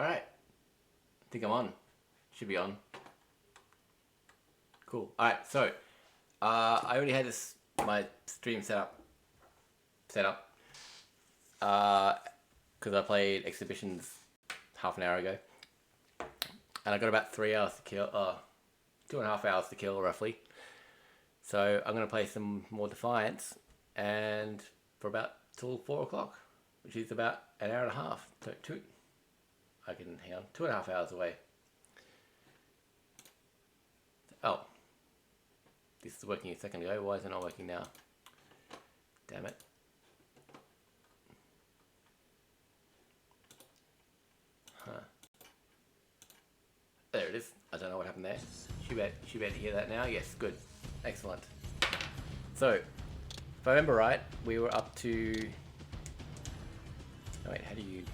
Alright. I think I'm on. Should be on. Cool. Alright, so I already had my stream set up. Because I played exhibitions half an hour ago. And I got about 3 hours to kill. 2.5 hours to kill, roughly. So I'm going to play some more Defiance, and for about till 4 o'clock, which is about an hour and a half. So I can hang on, 2.5 hours away. Oh, this is working a second ago. Why is it not working now? Damn it. Huh. There it is. I don't know what happened there. Should be able to hear that now. Yes, good. Excellent. So, if I remember right, we were up to... Oh wait, how do you...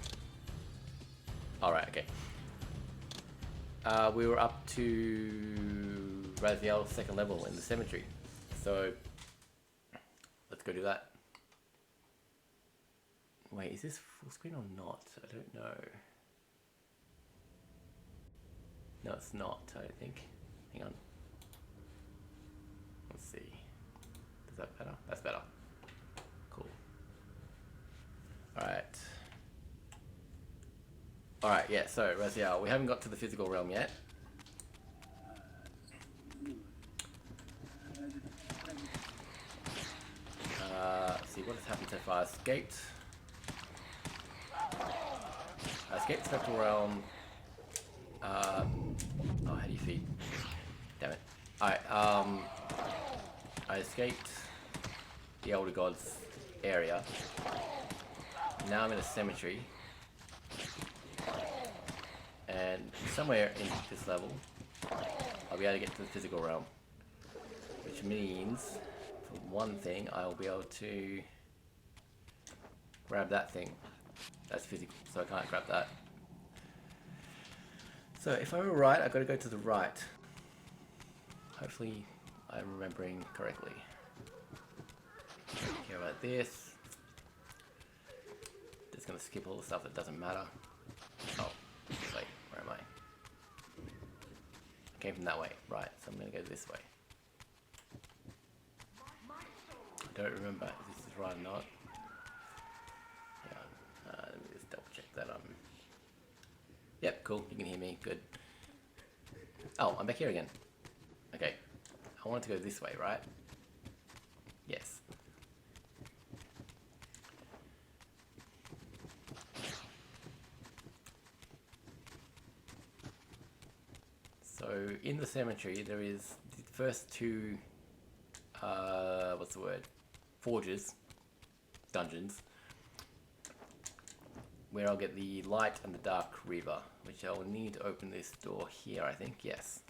Alright, okay. We were up to Raziel's second level in the cemetery. So, let's go do that. Wait, is this full screen or not? I don't know. No, it's not, I don't think. Hang on. Let's see. Is that better? That's better. Cool. Alright. Alright, yeah, so Raziel, we haven't got to the physical realm yet. Let's see, what has happened so far? I escaped the spectral realm. Oh, how do you feed? Damn it. Alright, I escaped the Elder Gods area. Now I'm in a cemetery. And somewhere in this level, I'll be able to get to the physical realm. Which means, for one thing, I'll be able to grab that thing. That's physical, so I can't grab that. So if I were right, I've got to go to the right. Hopefully I'm remembering correctly. Don't care about this. Just going to skip all the stuff that doesn't matter. Oh, wait, where am I? I came from that way, right, so I'm going to go this way. I don't remember if this is right or not. Yeah, let me just double check that. Yep, cool, you can hear me, good. Oh, I'm back here again. Okay, I wanted to go this way, right? Yes. So, in the cemetery, there is the first two, what's the word? Forges, dungeons, where I'll get the light and the dark reaver, which I'll need to open this door here, I think, yes.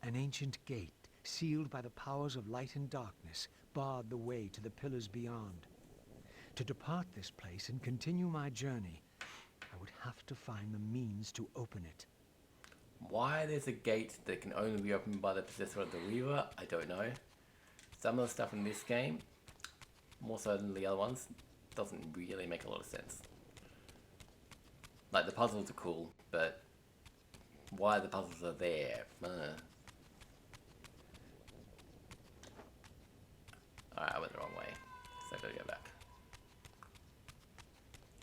An ancient gate, sealed by the powers of light and darkness, barred the way to the pillars beyond. To depart this place and continue my journey, I would have to find the means to open it. Why there's a gate that can only be opened by the possessor of the reaver, I don't know. Some of the stuff in this game, more so than the other ones, doesn't really make a lot of sense. Like, the puzzles are cool, but why the puzzles are there? Alright, I went the wrong way, so I've got to go back.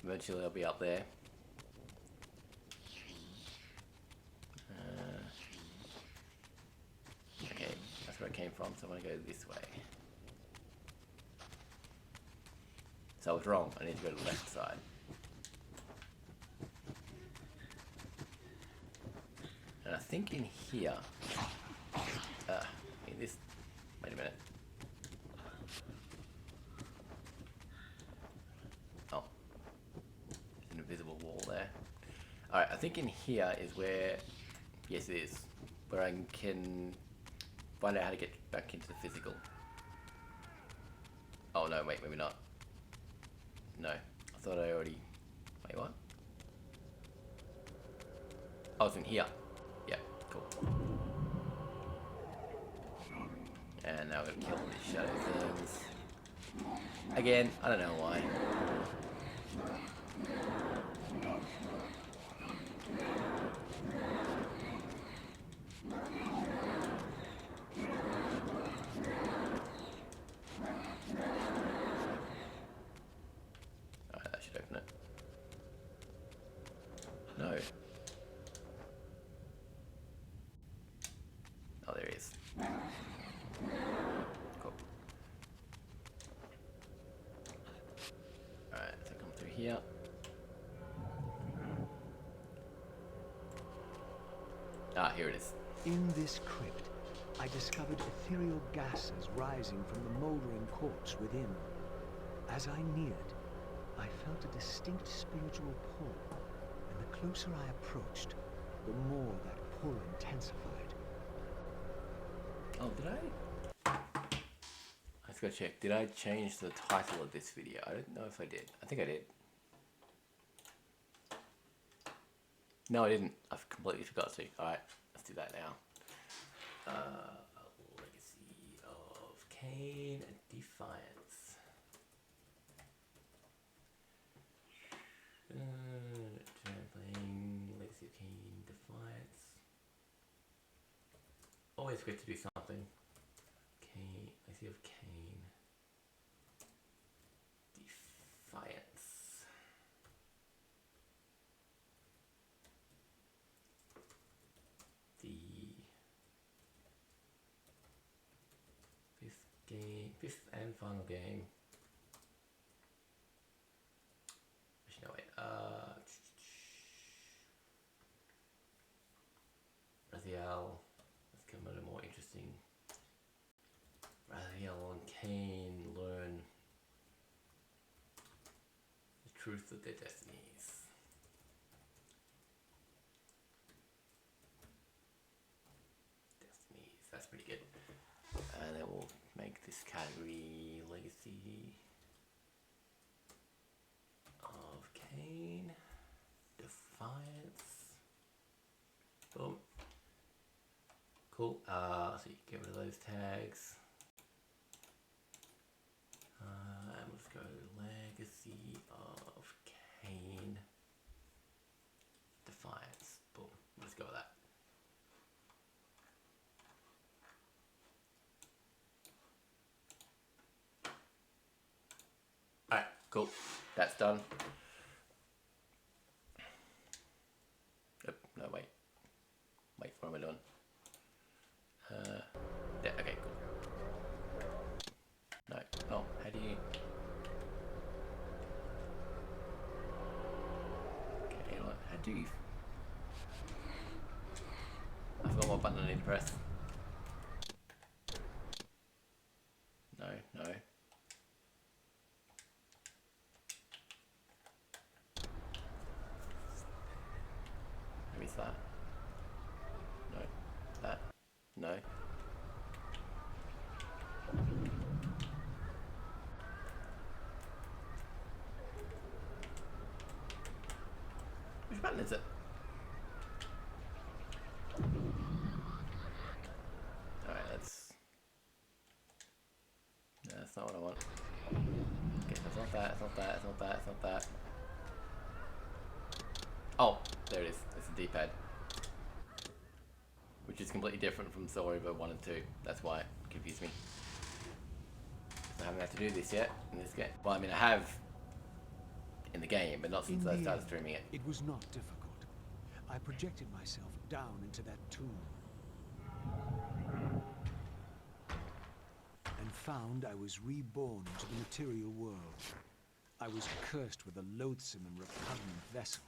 Eventually I'll be up there. Okay, that's where I came from, so I'm going to go this way. So I was wrong, I need to go to the left side. And I think in here, in this, wait a minute. Oh, there's an invisible wall there. Alright, I think in here is where, yes it is, where I can find out how to get back into the physical. Oh no, wait, maybe not. No, I thought I already, wait, what? Oh, it's in here. Yeah, cool. And now I'm gonna kill these shadow things. again. I don't know why. Alright, that should open it. No. Oh, there he is. Cool. Alright, so come through here. Ah, here it is. In this crypt, I discovered ethereal gases rising from the mouldering corpse within. As I neared, I felt a distinct spiritual pull, and the closer I approached, the more that pull intensified. Oh, did I? Let's go check. Did I change the title of this video? I don't know if I did. I think I did. No, I didn't. I've completely forgot to. Alright, let's do that now. Legacy of Kain and Defiance. Playing Legacy of Kain, Defiance. Always great to do something. Kain, Legacy of Kain, Defiance. Fifth and final game. Actually, no, wait. Raziel. Let's get a little more interesting. Raziel and Kain learn the truth of their destinies. That's pretty good. And then we'll make this category Legacy of Kain, Defiance. Boom. Cool. So you can get rid of those tags. And let's go Legacy of Kain, Defiance. Boom. Let's go with that. Alright, cool. That's done. No, wait. Wait, what am I doing? Yeah, okay, cool. No. Oh, how do you... Okay, you know what? How do you... I forgot what button I need to press. No, no. Maybe it's that. No. That. No. Which button is it? Alright, that's... No, that's not what I want. Okay, that's not that, it's not that, it's not that, it's not that. Oh, there it is. It's a D-pad. Which is completely different from Story Mode 1 and 2. That's why it confused me. I haven't had to do this yet in this game. Well, I mean, I have in the game, but not since I started streaming it. It was not difficult. I projected myself down into that tomb and found I was reborn into the material world. I was cursed with a loathsome and repugnant vessel.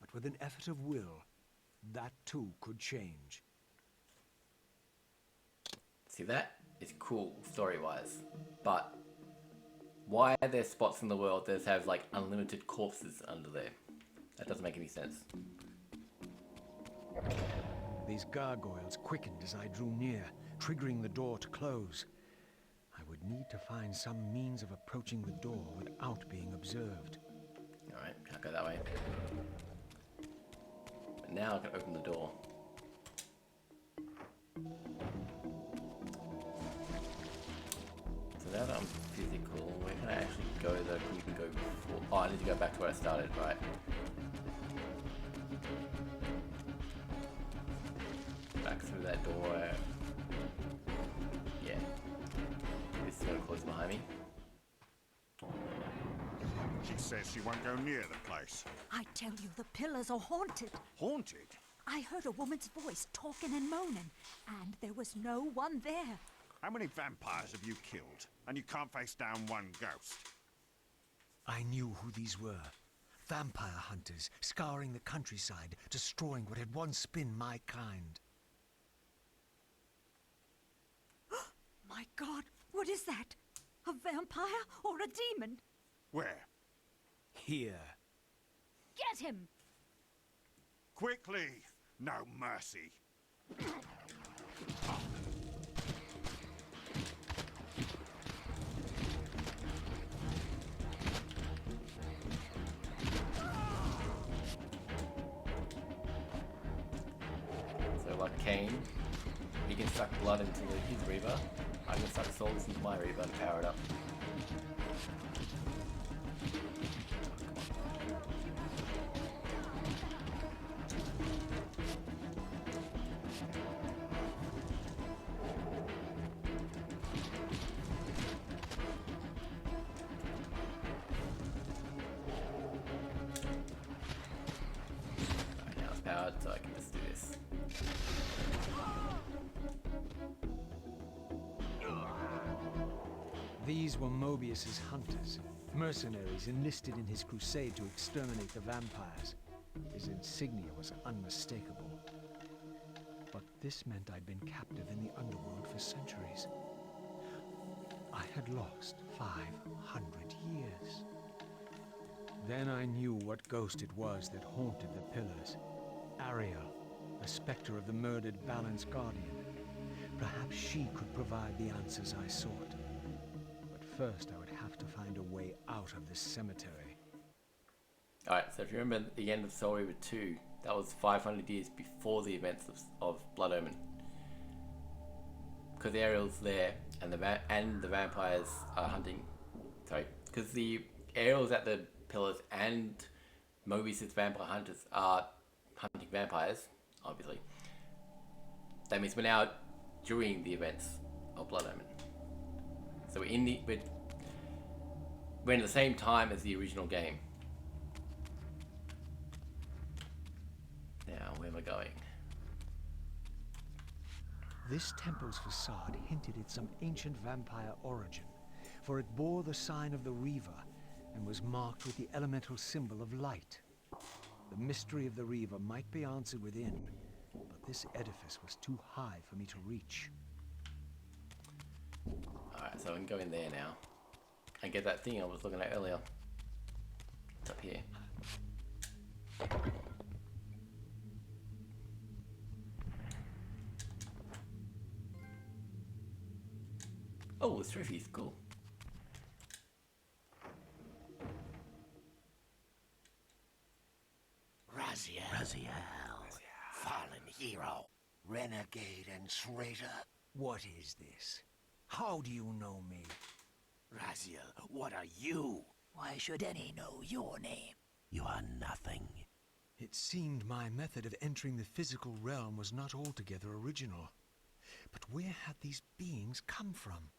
But with an effort of will, that too could change. See, that is cool story-wise, but why are there spots in the world that have like unlimited corpses under there? That doesn't make any sense. These gargoyles quickened as I drew near, triggering the door to close. I would need to find some means of approaching the door without being observed. Alright, can't go that way. But now I can open the door. So that physical, where can I actually go that I couldn't even go before? Oh, I need to go back to where I started, right? Back through that door. Yeah. This is gonna close behind me. She says she won't go near the place. I tell you, the pillars are haunted. Haunted? I heard a woman's voice talking and moaning, and there was no one there. How many vampires have you killed? And you can't face down one ghost? I knew who these were. Vampire hunters, scouring the countryside, destroying what had once been my kind. My God, what is that? A vampire or a demon? Where? Here. Get him! Quickly! No mercy. So like Kain, he can suck blood into his Reaver. I can suck souls into my Reaver and power it up. Right, now it's powered, so I can just do this. These were Mobius's hunters, mercenaries enlisted in his crusade to exterminate the vampires. His insignia was unmistakable. But this meant I'd been captive in the underworld for centuries. I had lost 500 years. Then I knew what ghost it was that haunted the pillars. Ariel, a specter of the murdered Balance Guardian. Perhaps she could provide the answers I sought. But first I would have to find a way out of this cemetery. Alright, so if you remember the end of Soul Reaver 2, that was 500 years before the events of Blood Omen. Because Ariel's there, and the vampires are hunting. Sorry, because the Ariel's at the pillars and Mobius's vampire hunters are hunting vampires, obviously. That means we're now during the events of Blood Omen. So we're in the same time as the original game. Now, where am I going? This temple's facade hinted at some ancient vampire origin, for it bore the sign of the Reaver and was marked with the elemental symbol of light. The mystery of the Reaver might be answered within, but this edifice was too high for me to reach. Alright, so I can go in there now and get that thing I was looking at earlier. It's up here. Oh, this trophy's cool. Raziel, fallen hero, renegade and traitor. What is this? How do you know me? Raziel, what are you? Why should any know your name? You are nothing. It seemed my method of entering the physical realm was not altogether original. But where had these beings come from?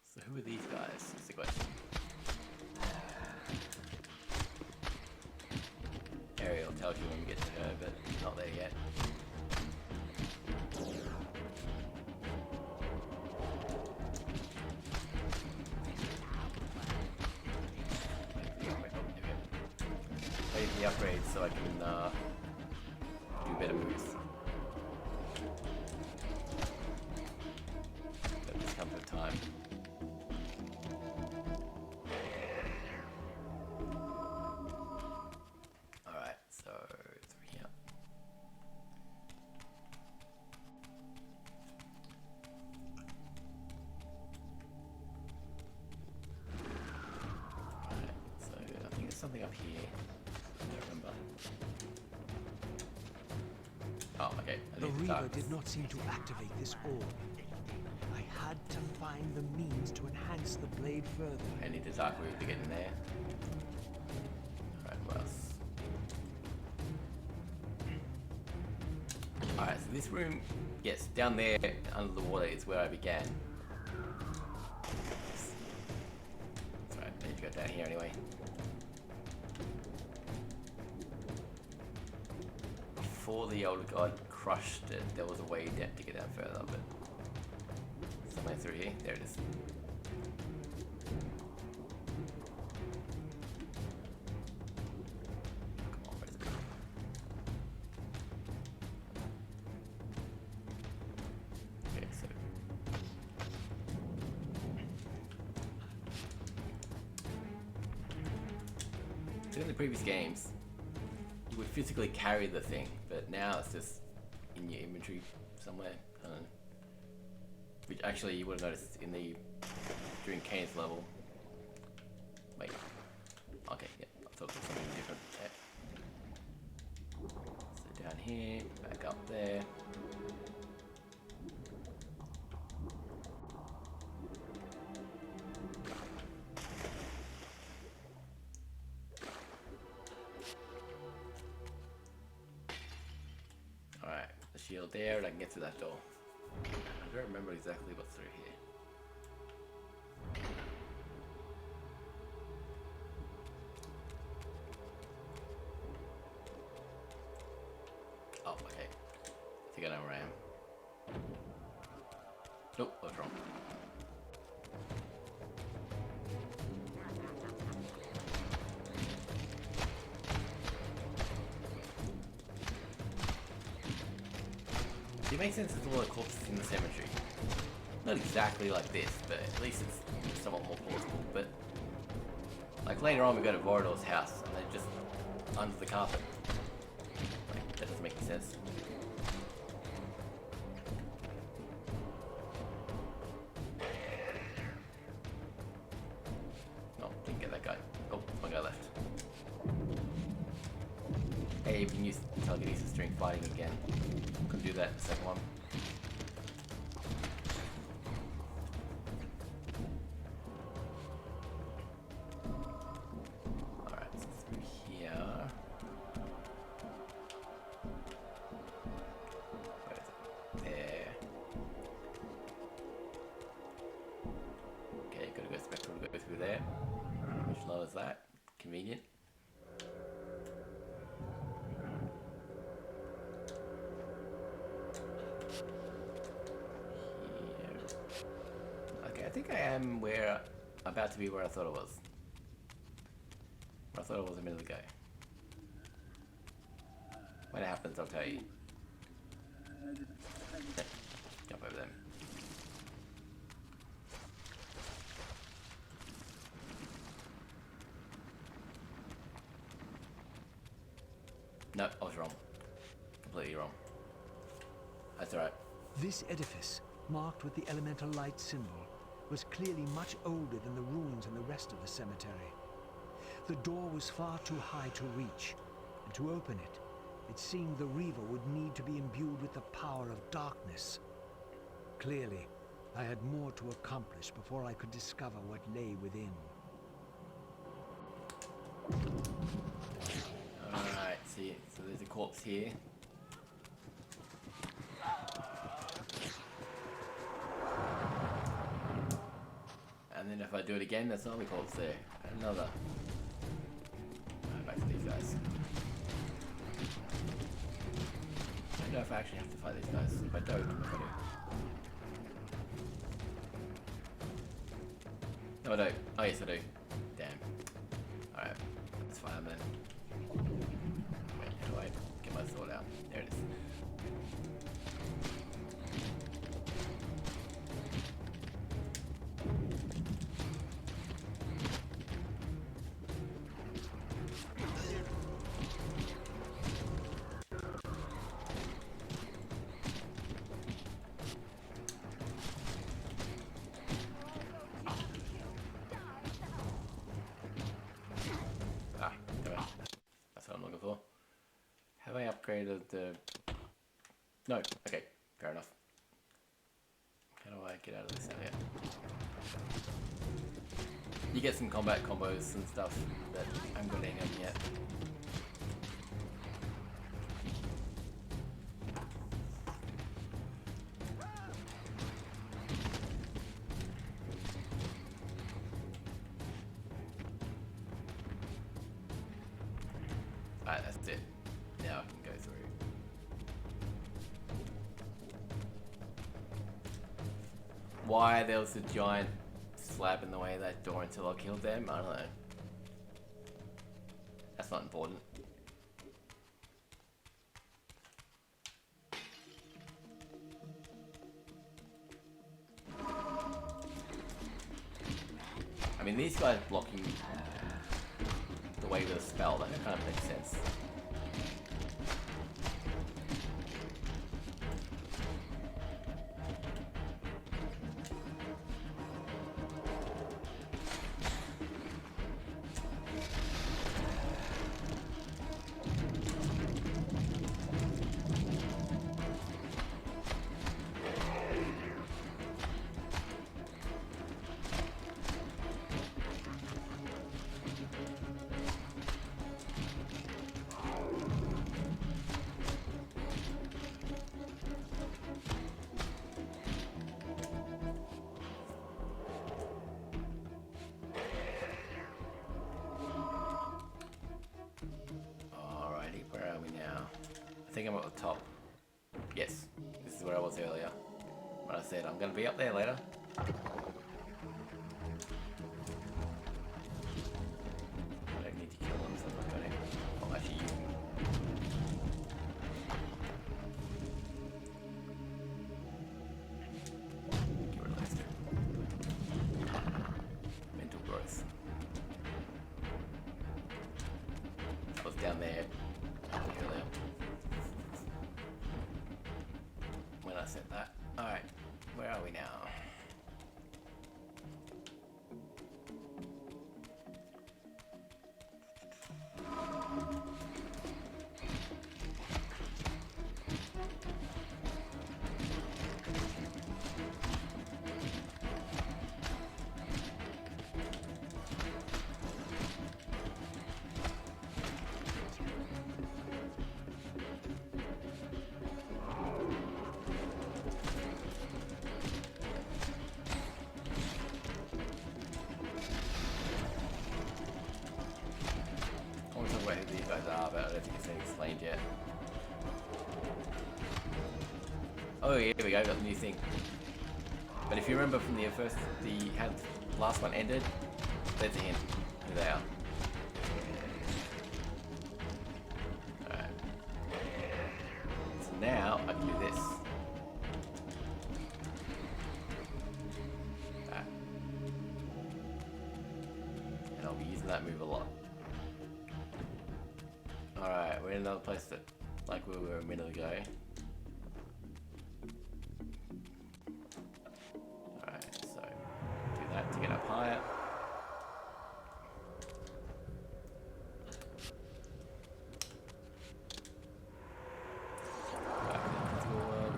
So who are these guys? Is the question. Ariel tells you when we get to her, but not there yet. Play the upgrades so I can do better moves. But this comes with time. Alright, so through here. Alright, so I think there's something up here. I don't remember. Oh, okay. The Reaver did not seem to activate this orb. I had to find the means points to enhance the blade further. I need the dark route to get in there. Alright, what else? Alright, so this room, yes, down there under the water is where I began. That's right, I need to go down here anyway. Before the older god crushed it, there was a way down to get down further, but somewhere through here, there it is. Come on, where is it? Okay, so in the previous games, you would physically carry the thing, but now it's just in your inventory somewhere. I don't know. Which actually you would have noticed in the during Kain's level. Wait. Okay, yeah, I thought it was something different. Yeah. So down here, back up there. Alright, the shield there, and I can get through that door. I don't remember exactly what's through here. Oh, okay. I think I know where I am. Nope, I was wrong. It makes sense there's a lot of corpses in the cemetery. Not exactly like this, but at least it's somewhat more plausible. But like later on we go to Vorador's house and they're just under the carpet. Like, that doesn't make any sense. Oh, didn't get that guy. Oh, one guy left. Hey, you can use telekinesis during fighting again. Could do that in the second one. Alright, so through here. Where is it? There. Okay, gotta go spectral to go through there. Which lowers that. Convenient. I think I am about to be where I thought it was. Where I thought it was a minute ago. When it happens, I'll tell you. Jump over them. No, I was wrong. Completely wrong. That's alright. This edifice, marked with the elemental light symbol, was clearly much older than the ruins in the rest of the cemetery. The door was far too high to reach, and to open it, it seemed the Reaver would need to be imbued with the power of darkness. Clearly, I had more to accomplish before I could discover what lay within. Alright, see, so there's a corpse here. And then if I do it again, there's another corpse there. And another. Back to these guys. I don't know if I actually have to fight these guys. If I don't, I'm not gonna. No, I don't. Oh, yes, I do. Damn. Alright, let's fight them then. Wait, how do I get my sword out? There it is. Have I upgraded the... No, okay, fair enough. How do I get out of this now? Yeah. You get some combat combos and stuff that I haven't got any of yet. Alright, that's it. Now I can go through. Why there was a giant slab in the way of that door until I killed them, I don't know. That's not important. I mean, these guys blocking the way with a spell, that kind of makes sense. I think I'm at the top. Yes, this is where I was earlier. When I said I'm going to be up there later. I don't need to kill them, so I'm not going to. I'll actually use them. Get rid of those two. Mental growth. I was down there earlier. When I said that. Alright, where are we now? Who these guys are, but I don't think it's been explained yet. Oh, here we go, got the new thing. But if you remember from the first, how the last one ended, that's a hint who they are. Alright. So now I can do this. Alright. And I'll be using that move a lot. Alright, we're in another place that, like we were a minute ago. Alright, so do that to get up higher. Back into the world.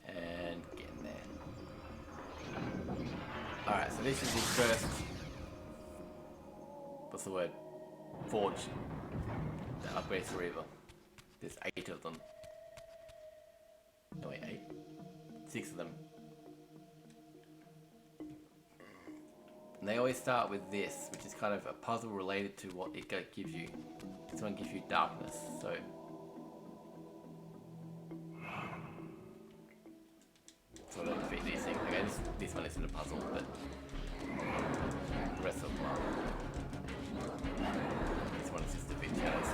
And get in there. Alright, so this is the first, what's the word, forge, the upgrades for Reaver. There's 8 of them. No wait, 8? 6 of them. And they always start with this, which is kind of a puzzle related to what it gives you. This one gives you darkness, so... So I don't defeat these things. Okay, this one isn't a puzzle, but the rest of them are. This one is just a bit shadows.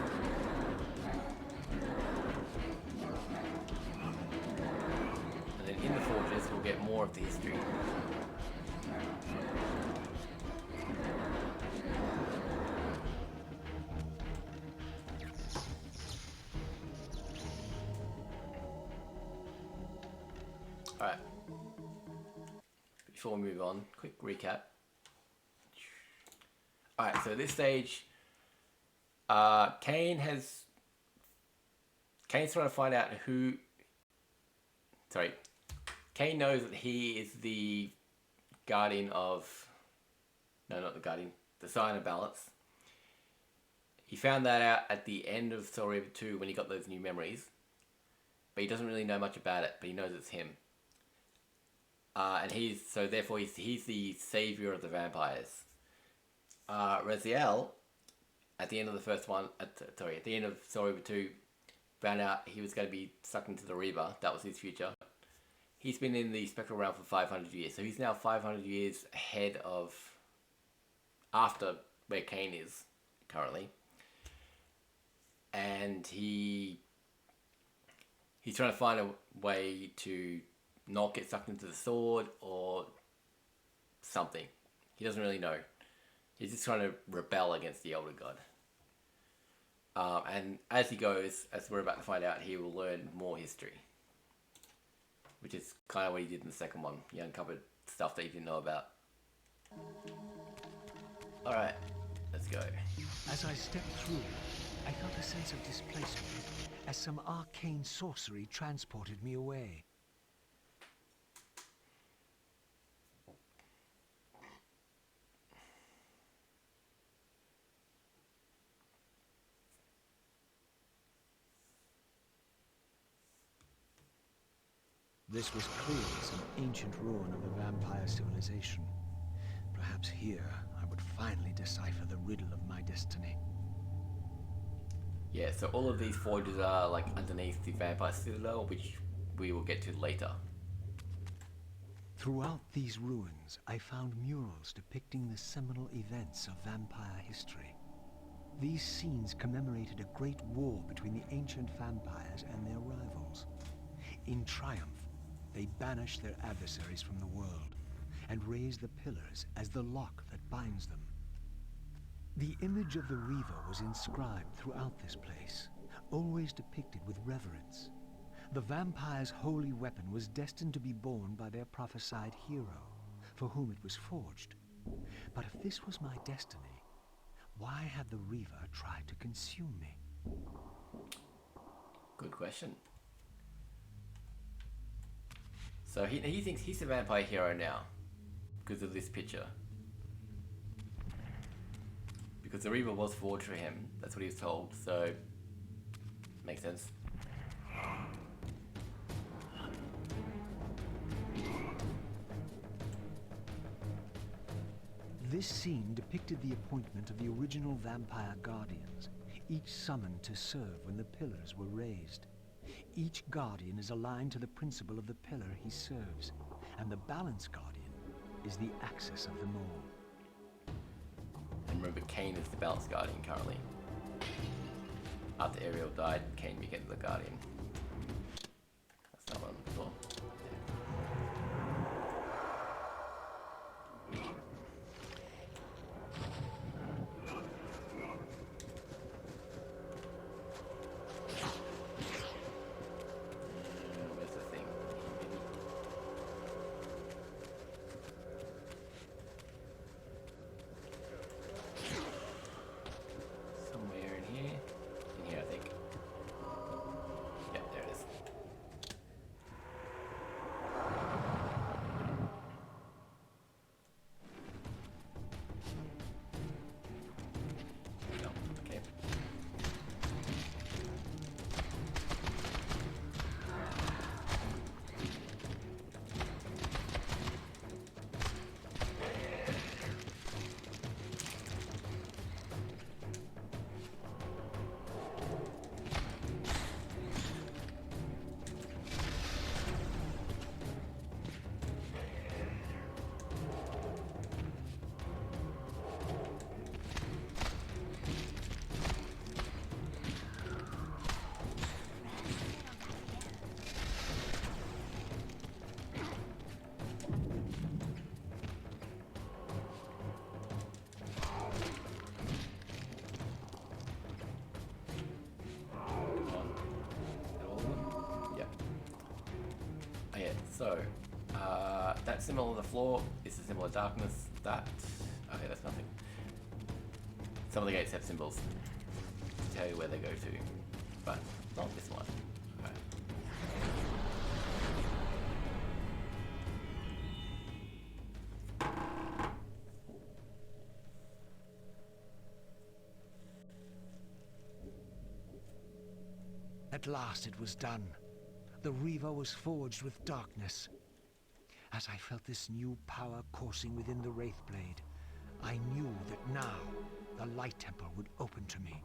And then in the forges, we'll get more of the history. Alright. Before we move on, quick recap. Alright, so this stage, Kain's trying to find out who... Sorry. Kain knows that he is the guardian of... No, not the guardian. The Sign of Balance. He found that out at the end of Story 2 when he got those new memories. But he doesn't really know much about it, but he knows it's him. And therefore he's the savior of the vampires. Raziel, at the end of the first one, at the end of Story 2, found out he was going to be sucked into the Reaver. That was his future. He's been in the spectral realm for 500 years, so he's now 500 years ahead of... after where Kain is currently. And he's trying to find a way to not get sucked into the sword or something. He doesn't really know. He's just trying to rebel against the Elder God. And as he goes, as we're about to find out, he will learn more history. Which is kind of what he did in the second one. He uncovered stuff that he didn't know about. Alright, let's go. As I stepped through, I felt a sense of displacement, as some arcane sorcery transported me away. This was clearly some ancient ruin of a vampire civilization. Perhaps here I would finally decipher the riddle of my destiny. Yeah, so all of these forges are like underneath the vampire citadel, which we will get to later. Throughout these ruins, I found murals depicting the seminal events of vampire history. These scenes commemorated a great war between the ancient vampires and their rivals. In triumph, they banished their adversaries from the world and raised the pillars as the lock that binds them. The image of the Reaver was inscribed throughout this place, always depicted with reverence. The vampire's holy weapon was destined to be borne by their prophesied hero, for whom it was forged. But if this was my destiny, why had the Reaver tried to consume me? Good question. So he thinks he's a vampire hero now, because of this picture. Because the Reaver was forged for him, that's what he was told, so... makes sense. This scene depicted the appointment of the original vampire guardians, each summoned to serve when the pillars were raised. Each guardian is aligned to the principle of the pillar he serves, and the balance guardian is the axis of them all. And remember, Kain is the balance guardian currently. After Ariel died, Kain became the guardian. That's not what I'm looking for. Where's the thing? Somewhere in here. In here, I think. Yeah, there it is. No, okay. So, that symbol on the floor is the symbol of darkness. That, okay, that's nothing. Some of the gates have symbols to tell you where they go to, but not this one. Okay. At last it was done. The Reaver was forged with darkness. As I felt this new power coursing within the Wraithblade, I knew that now the Light Temple would open to me.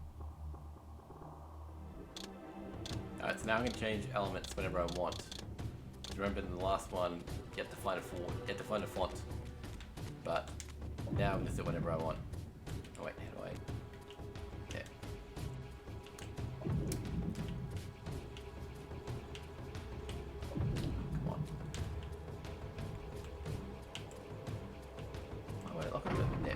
Alright, so now I'm going to change elements whenever I want. Remember in the last one, you have to find a font. But now I'm going to do it whenever I want. Oh wait, how do I? Yeah. Come on. Oh wait, lock it. Yeah.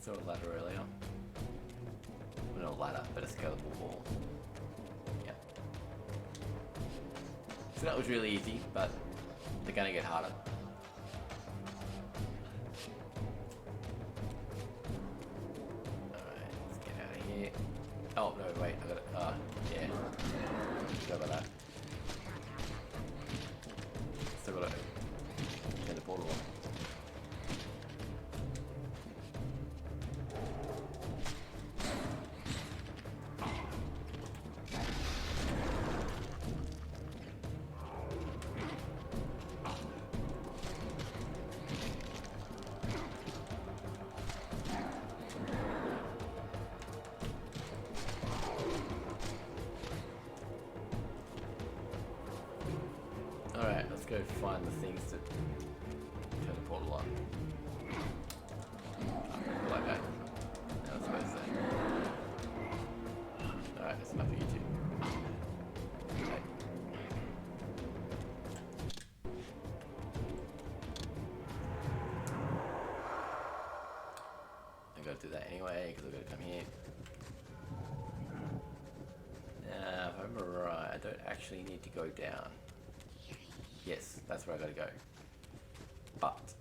Saw a ladder earlier. Well, not a ladder, but a scalable wall. Yeah. So that was really easy, but they're gonna get harder. Alright, let's get out of here. Oh, no, wait, I gotta, yeah. Go about that. Still gotta turn the portal on. Alright, let's go find the things to turn the portal on. Like that. Now let's go to that. Alright, that's enough for you two. Okay. I gotta do that anyway, because I've got to come here. Now, if I remember right, I don't actually need to go down. Yes, that's where I gotta go. But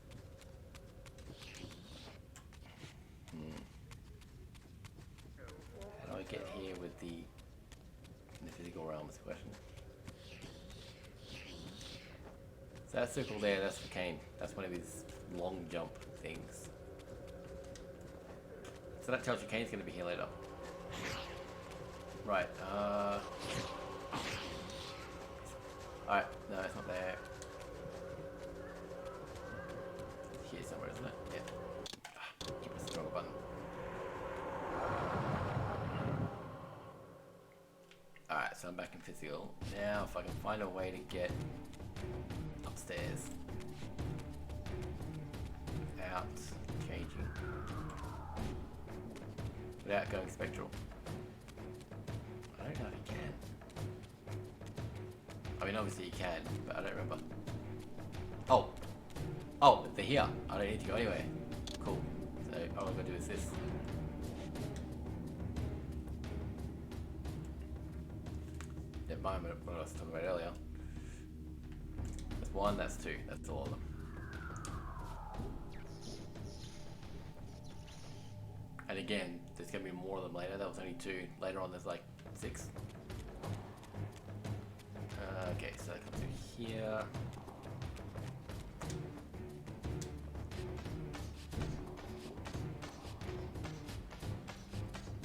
how do I get here with in the physical realm is the question. So that circle there, that's for Kain. That's one of his long jump things. So that tells you Kain's gonna be here later. Right, alright, no, it's not there. It's here somewhere, isn't it? Yeah. Keep pressing the wrong button. Alright, so I'm back in physical. Now, if I can find a way to get upstairs without changing, without going spectral. I don't know if you can. I mean, obviously you can, but I don't remember. Oh! Oh, they're here. I don't need to go anywhere. Cool. So, all I'm going to do is this. Never mind what I was talking about earlier. That's one, that's two. That's all of them. And again, there's going to be more of them later. That was only two. Later on, there's like 6. Okay, so I come through here.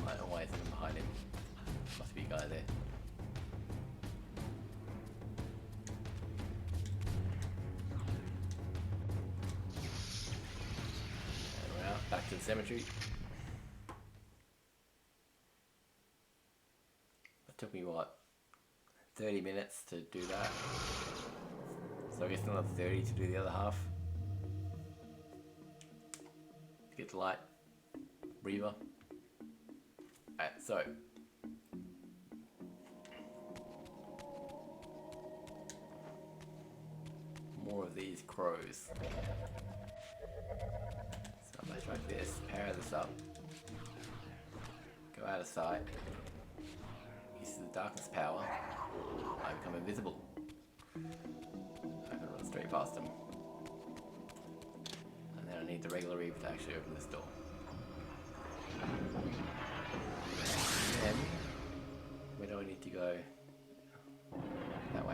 I don't know why it's even behind him. Must be a guy there. And we're out, back to the cemetery. That took me what? 30 minutes to do that. So I guess another 30 to do the other half. To get the light. Reaver. Alright, so. More of these crows. So I'm gonna try this, power this up. Go out of sight. Use the darkness power. I become invisible. I can run straight past them. And then I need the regular Reaver to actually open this door. And then, where do I need to go? That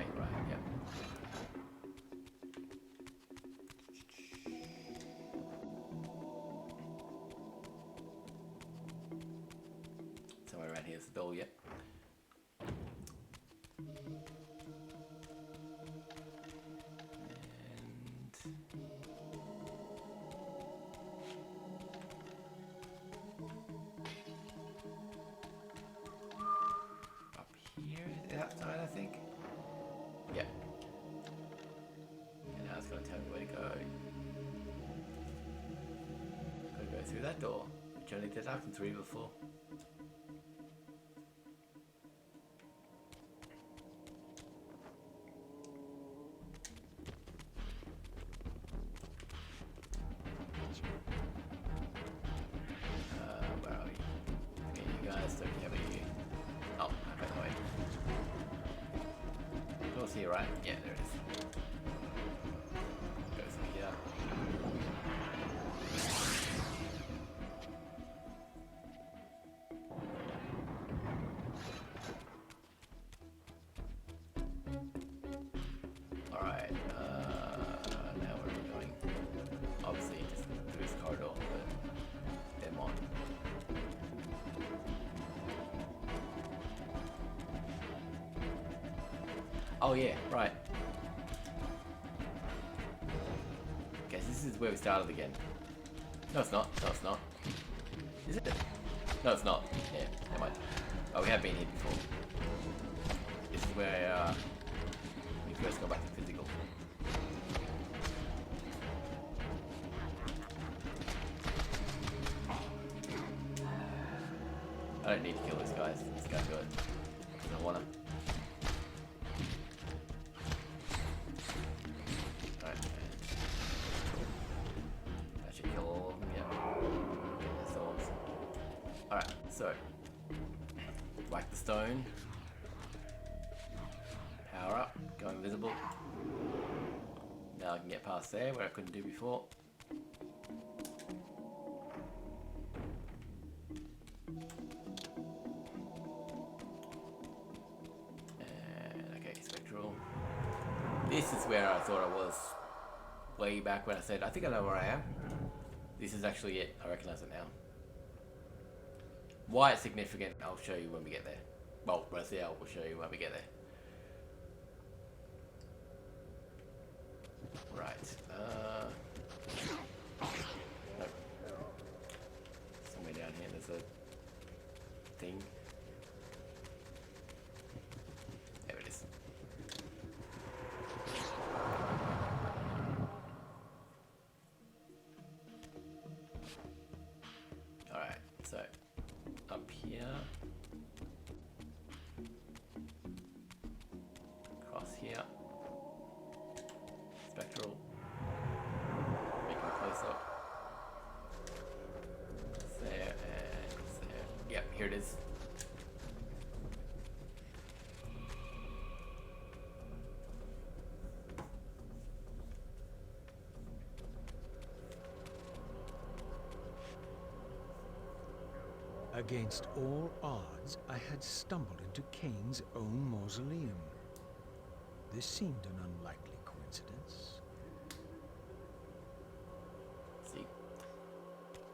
here's the door yet. Up here, outside, I think. Yep. And now it's going to tell me where to go. Gotta go through that door, which I only did Dark 3 before. Where are we? Okay, you guys don't care about you. Oh, by the way. Door's here, right? Yeah, there it is. Go through here. Alright, now where are we going? Obviously just through this corridor, but them on. Oh yeah, right. Guess this is where we started again. No it's not, no it's not. Is it? No it's not. Yeah, never mind. Oh, we have been here before. This is where we first go back to physical. I don't need to kill this guy. This guy's good. I don't wanna. Alright. That should kill all of them, yeah. Swords. Alright, so. Whack the stone. Power up. Go invisible. Now I can get past there where I couldn't do before. This is where I thought I was way back when I said, I think I know where I am. This is actually it. I recognize it now. Why it's significant, I'll show you when we get there. Well, Rosie, I will show you when we get there. Right. Nope. Somewhere down here there's a thing. There it is. Alright, so up here, across here, spectral, make it close up, it's there and it's there, yep, here it is. Against all odds, I had stumbled into Kain's own mausoleum. This seemed an unlikely coincidence. See,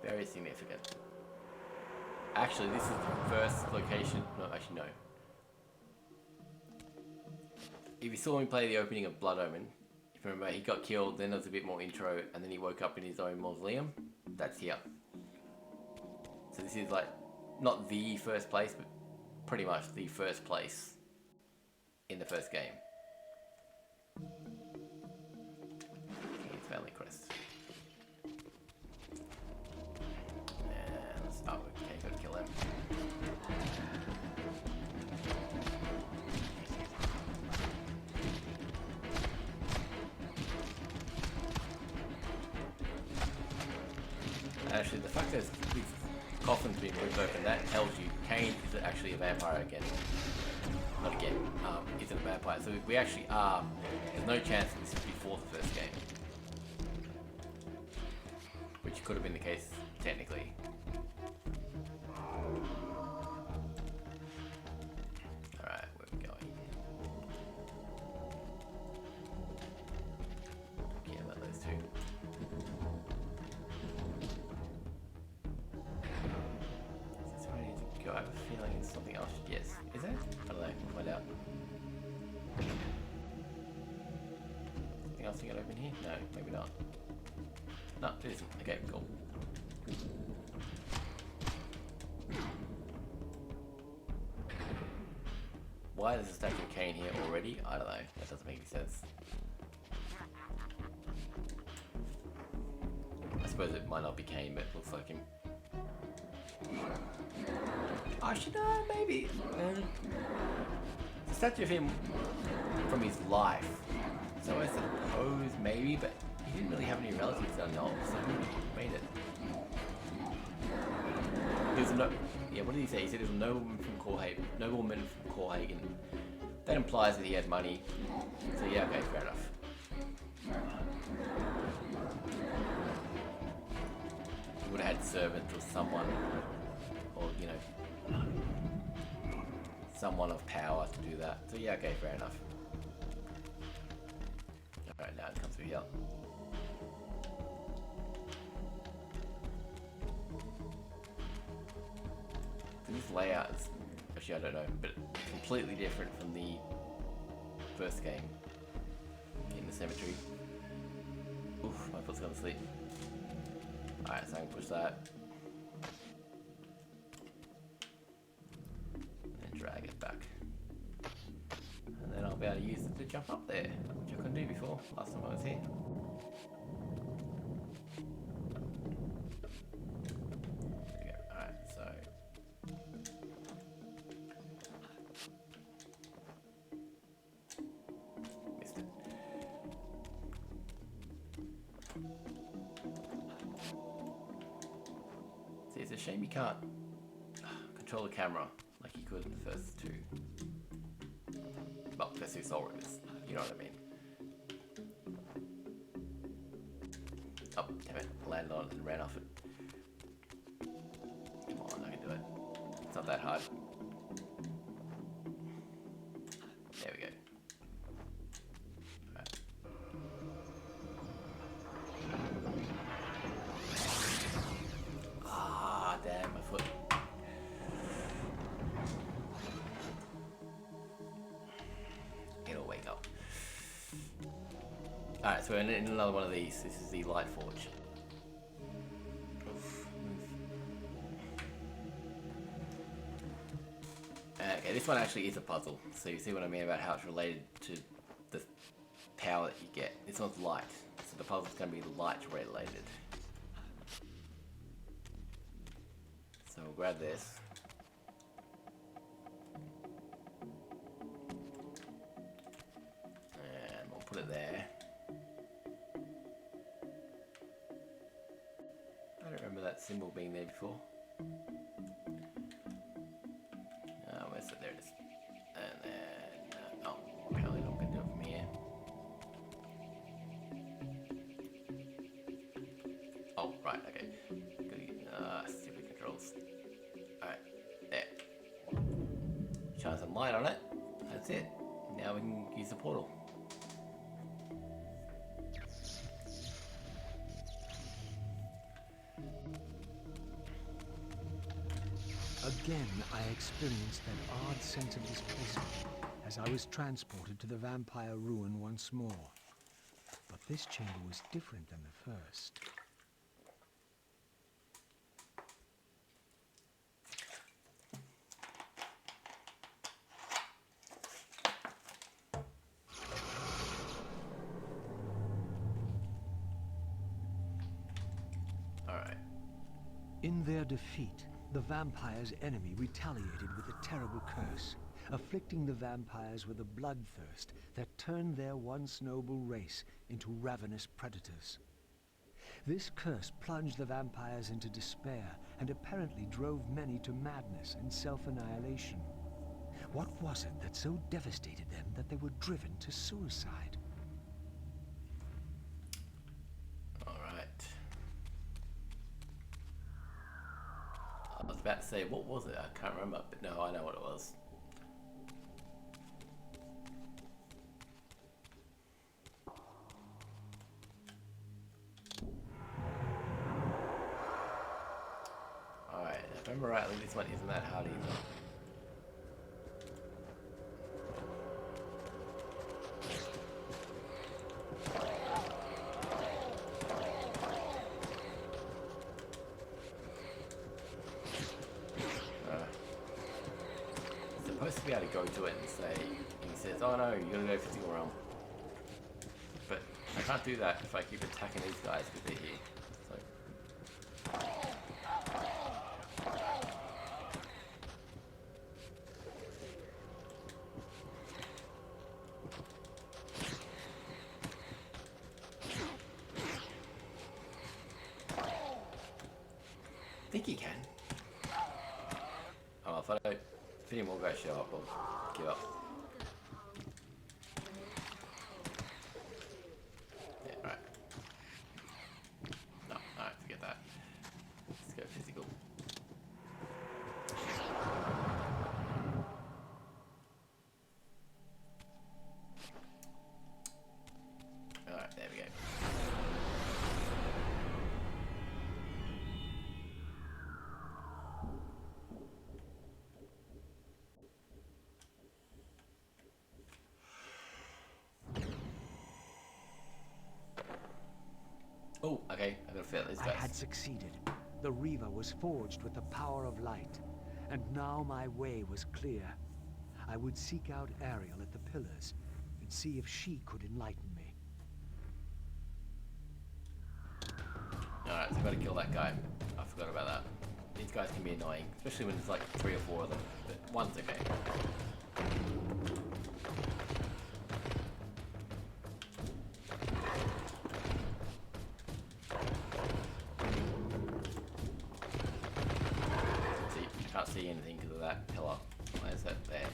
very significant. Actually, this is the first location, no, actually no. If you saw me play the opening of Blood Omen, if you remember, he got killed, then there was a bit more intro, and then he woke up in his own mausoleum. That's here. So this is like, not the first place, but pretty much the first place in the first game. Kain's family crest. And let's start with Kain, gotta kill him. Actually, the fact that these coffins being moved open, that tells you Kain is actually a vampire again. Not again, isn't a vampire. So we actually are, there's no chance that this is before the first game. Which could have been the case, technically. Alright, where are we going? Yeah, about those two. Is this where I need to go? I have a feeling it's something else we can open here? No, maybe not. No, it isn't. Okay, cool. Why is a statue of Kain here already? I don't know. That doesn't make any sense. I suppose it might not be Kain, but it looks like him. I should know, maybe. The statue of him from his life. So I suppose maybe, but he didn't really have any relatives that I know of, so who made it? There's no. Yeah, what did he say? He said there's a nobleman from Corhagen. That implies that he had money. So yeah, okay, fair enough. He would have had servants or someone, or you know, someone of power to do that. So yeah, okay, fair enough. Alright, now it comes through here. So this layout is, actually I don't know, but completely different from the first game in the cemetery. Oof, my foot's gonna sleep. Alright, so I can push that. And then drag it back. And then I'll be able to use it to jump up there, which I couldn't do before, last time I was here. There we go, alright, so... Missed it. See, it's a shame you can't control the camera like you could in the first two. Well, first two Soul Rivers, you know what I mean. Oh, damn it, landed on it and ran off it. Come on, I can do it. It's not that hard. There we go. Alright. Ah, damn, my foot. It'll wake up. Alright, so we're in another one of these. This is the Light Forge. Okay, this one actually is a puzzle. So you see what I mean about how it's related to the power that you get. This one's light. So the puzzle's going to be light related. So we'll grab this. And we'll put it there. I don't remember that symbol being there before. Where's it? There it is. And then, oh, apparently I'm going to do it from here. Oh, right, okay. Stupid controls. Alright, there. Shine some light on it. That's it. Now we can use the portal. Again, I experienced that odd sense of displacement as I was transported to the vampire ruin once more. But this chamber was different than the first. Alright. In their defeat, the vampire's enemy retaliated with a terrible curse, afflicting the vampires with a bloodthirst that turned their once noble race into ravenous predators. This curse plunged the vampires into despair and apparently drove many to madness and self-annihilation. What was it that so devastated them that they were driven to suicide? I was about to say, what was it? I can't remember, but no, I know what it was. Alright, if I remember rightly, this one isn't that hard either. be able to go to it and say, he says, oh no, you gotta go physical realm. But I can't do that if I keep attacking these guys because they're here. So. I think he can. Oh, if any more guys show up, I'll give up. Yeah, right. No, alright, forget that. Let's go physical. Alright, there we go. Oh, okay, I gotta fail these I guys. had succeeded. The Reaver was forged with the power of light, and now my way was clear. I would seek out Ariel at the pillars and see if she could enlighten me. Alright, so I gotta kill that guy. I forgot about that. These guys can be annoying, especially when there's like 3 or 4 of them, but one's okay. See, I can't see anything because of that pillar. Why is that there?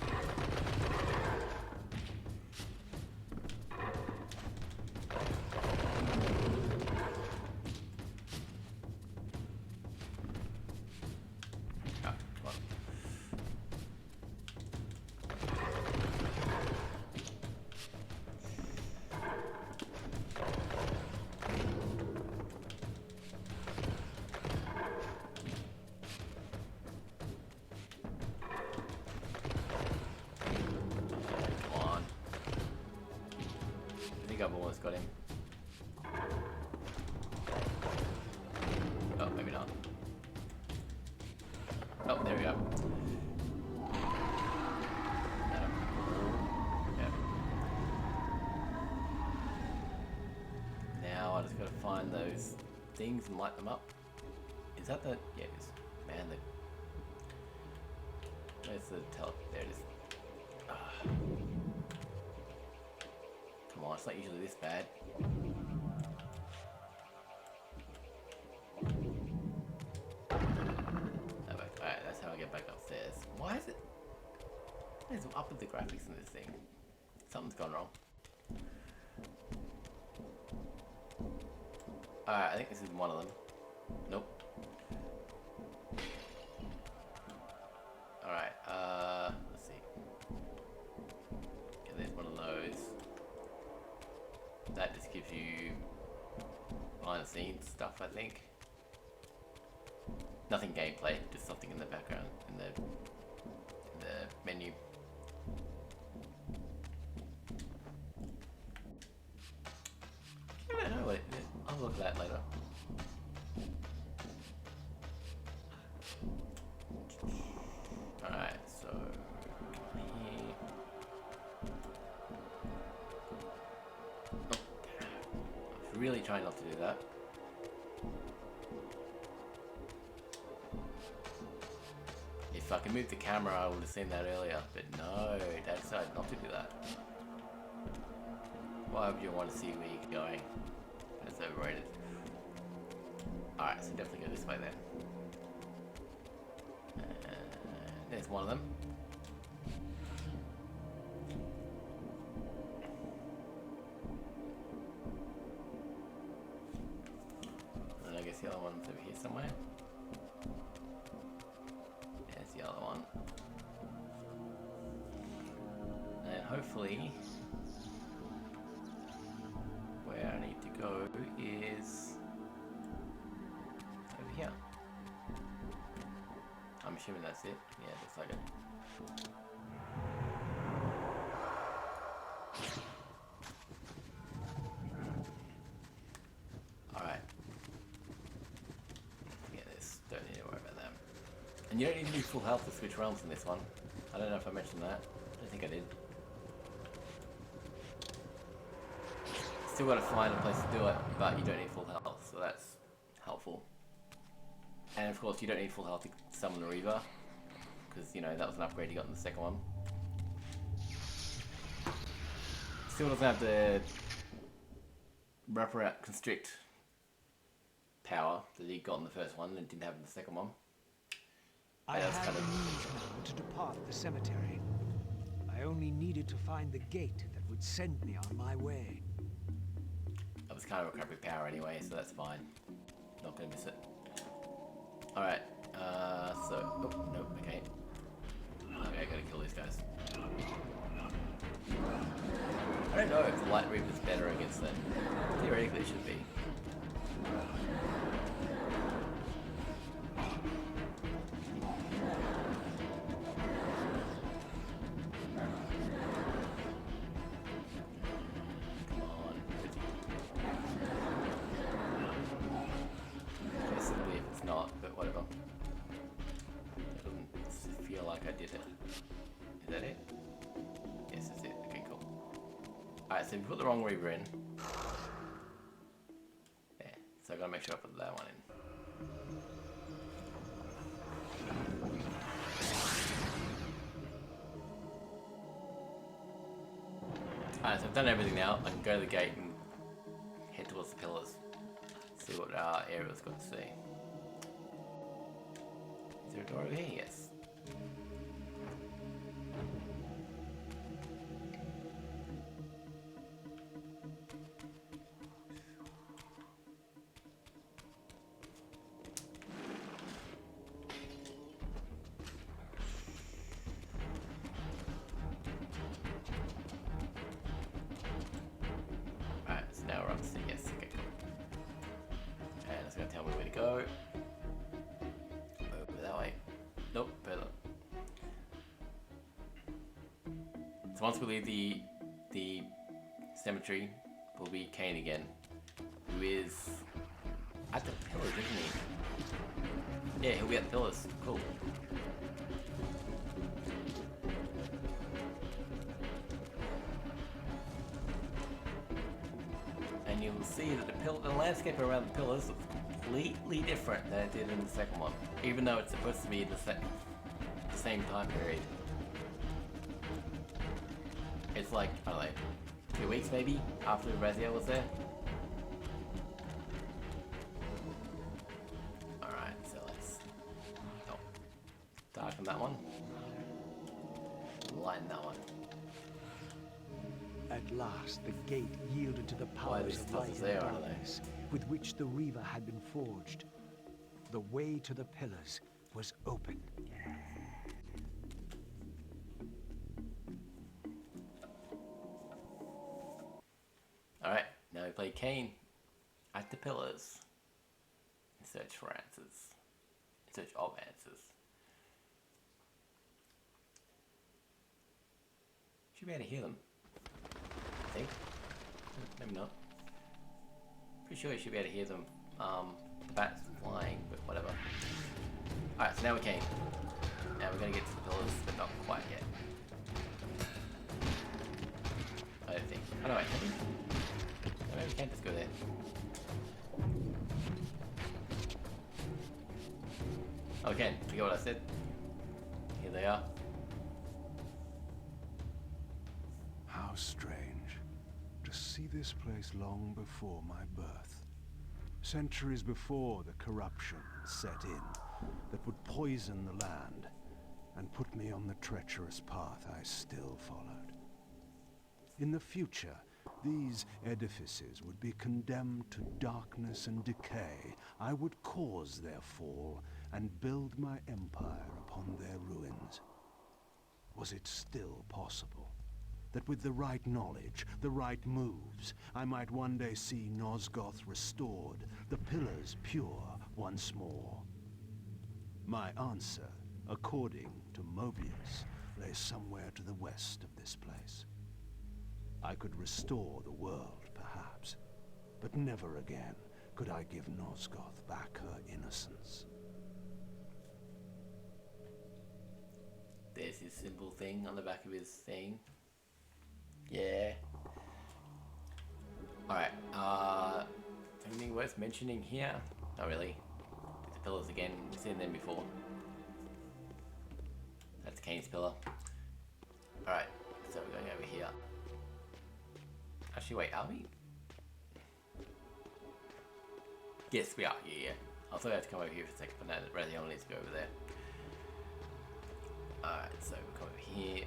Ah, come on. Come on. I think I've almost got him. Oh, maybe not. Oh, there we go. Yeah. Now I just gotta find those things and light them up. Is that the... yeah, it is. Man, the... where's the there it is. Ah. Come on, it's not usually this bad. Alright, that's how I get back upstairs. Why is it... what is up with the graphics in this thing? Something's gone wrong. Alright, I think this is one of them. Nope. Alright, let's see. Okay, there's one of those. That just gives you behind the scenes stuff, I think. Nothing gameplay, just something in the background, in the menu. I don't know what it is. I'll look at that later. Alright, so here. Oh, I was really trying not to do that. If I can move the camera, I would have seen that earlier, but no, Dad decided not to do that. Why would you want to see where you're going? It's overrated. Alright, so definitely go this way then. There's one of them. And I guess the other one's over here somewhere. There's the other one. And hopefully where I need to go is over here. I'm assuming that's it. Yeah, looks like it. Alright. Forget this. Don't need to worry about that. And you don't need to be full health to switch realms in this one. I don't know if I mentioned that. I don't think I did. Still got to find a place to do it, but you don't need full health, so that's helpful. And of course, you don't need full health to summon the Reaver, because, you know, that was an upgrade you got in the second one. Still doesn't have the wraparound constrict power that he got in the first one and didn't have in the second one. I That's had kind the of... means now to depart the cemetery. I only needed to find the gate that would send me on my way. That was kind of recovery power anyway, so that's fine. Not gonna miss it. Alright, so... Oh, nope, okay. Okay, I gotta kill these guys. I don't know if the Light Reaper's better against them. Theoretically it should be. Alright, so we put the wrong Reaver in. Yeah, so I gotta make sure I put that one in. Alright, so I've done everything now. I can go to the gate and head towards the pillars. See what our area's got to see. Is there a door over here? Yes. Tell me where to go. Over that way. Nope, further. So once we leave the cemetery, we'll be Kain again, who is at the pillars, isn't he? Yeah, he'll be at the pillars. Cool. And you'll see that the landscape around the pillars looks completely different than it did in the second one, even though it's supposed to be in the same time period. It's like, I don't know, 2 weeks maybe after Raziel was there. Alright, so let's darken that one, lighten that one. At last, the gate yielded to the powers of light and darkness with which the Reaver had been forged. The way to the pillars was open. Alright, now we play Kain at the pillars in search for answers. In search of answers. Should be able to hear them. I think. Maybe not. Pretty sure you should be able to hear them. The bats flying, but whatever. Alright, so now we Kain. Now we're gonna get to the pillars, but not quite yet. I don't think. Oh no, wait, can we? No, maybe we can't just go there. Okay, you get what I said? Here they are. How strange to see this place long before my birth. Centuries before the corruption set in that would poison the land and put me on the treacherous path I still followed. In the future, these edifices would be condemned to darkness and decay. I would cause their fall and build my empire upon their ruins. Was it still possible that with the right knowledge, the right moves, I might one day see Nosgoth restored, the pillars pure once more? My answer, according to Mobius, lay somewhere to the west of this place. I could restore the world, perhaps, but never again could I give Nosgoth back her innocence. there's his symbol thing on the back of his thing. Yeah. Alright, anything worth mentioning here? Not really. The pillars again, we've seen them before. That's Kain's pillar. Alright, so we're going over here. Actually, wait, are we? Yes, we are, yeah. I thought I had to come over here for a second, but no, really only needs to go over there. Alright, so we'll come over here.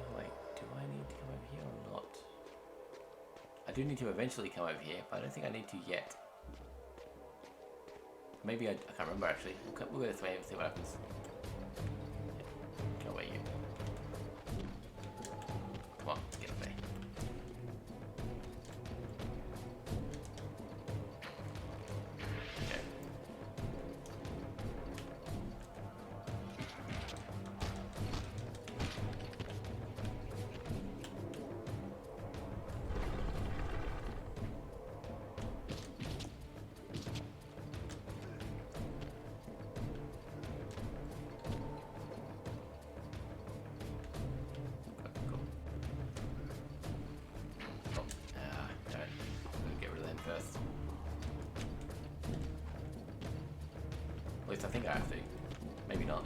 Oh wait, do I need to come over here or not? I do need to eventually come over here, but I don't think I need to yet. Maybe I can't remember actually. We'll go this way and see what happens. Go away, you. Come on, let's get up there. Okay. Cool. Oh, don't. We'll get rid of them first. At least I think I have to. Maybe not.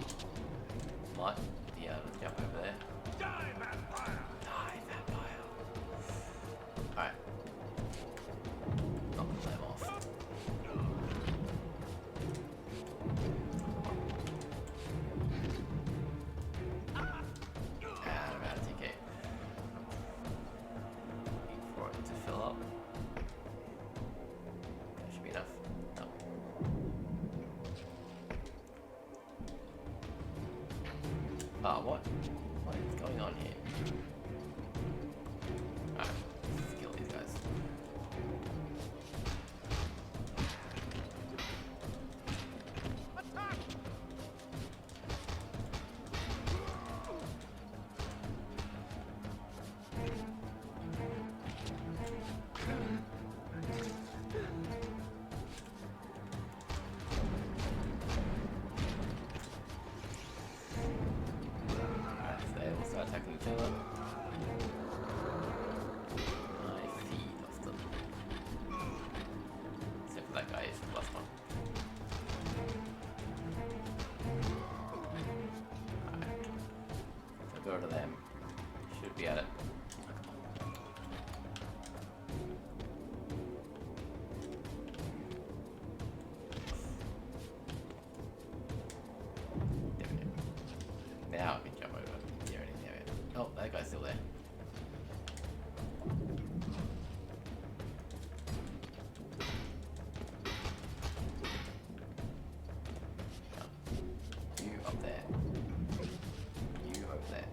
Might. Yeah, let's jump over there. Die, vampire! Die, vampire. Alright. Knock them off. And I'm out of ticket. Wait for it to fill up. That should be enough. No. Ah, what? What is going on here? Alright, let's kill these guys. Alright, so they will start attacking each other. I feed off them. Except for that guy is the last one. Alright. So go to them. Should be at it. There we go. Now I can jump over. There it is, there it is. Oh, that guy's still there. You up there. You over there.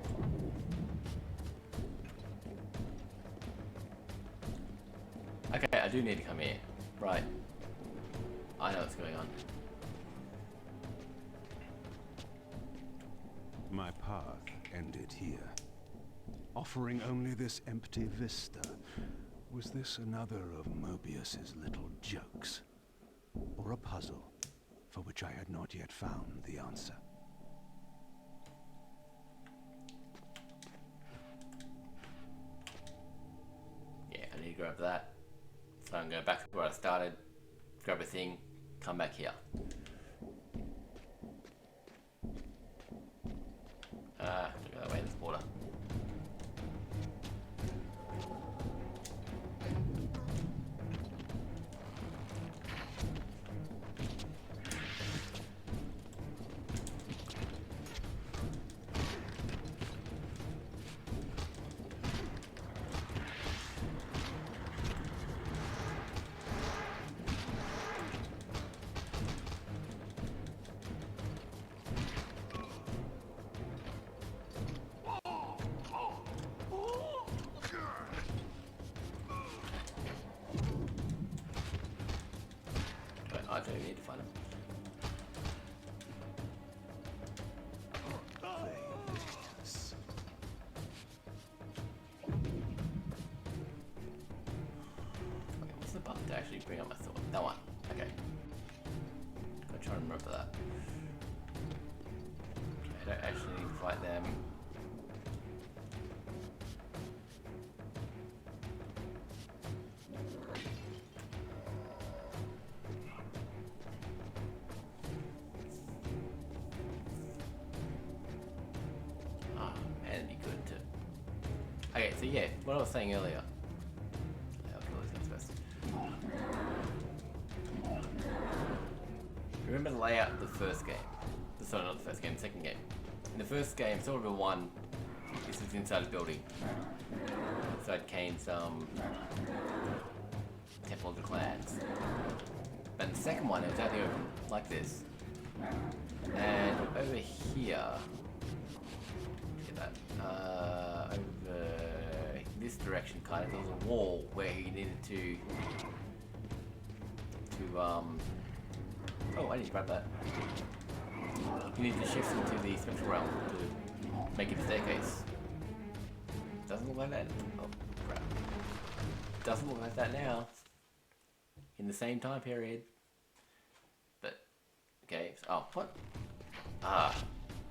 Okay, I do need to come here. Right. I know what's going on. My path ended here, offering only this empty vista. Was this another of Mobius's little jokes? Or a puzzle for which I had not yet found the answer? Yeah, I need to grab that. So I'm going back to where I started, grab a thing, come back here. Go that way, there's water. But I do need to find him. Okay, what's the button to actually bring up my sword? That one. Okay. Gotta try and remember that. I don't actually need to fight them. Oh man, it'd be good to... Okay, so yeah, what I was saying earlier. I'll kill these guys first. Remember the layout of the first game? Sorry, not the first game, the second game. In the first game, sort of a one, this is inside a building. Inside Kain's Temple of the Clans. But in the second one, it was actually open like this. And over here, look at that. Over this direction, kind of, there was a wall where you needed to oh, I need to grab that. You need to shift into the spectral realm to make it a staircase. Doesn't look like that. Oh, crap. Doesn't look like that now. In the same time period. But, okay. Oh, what? Ah,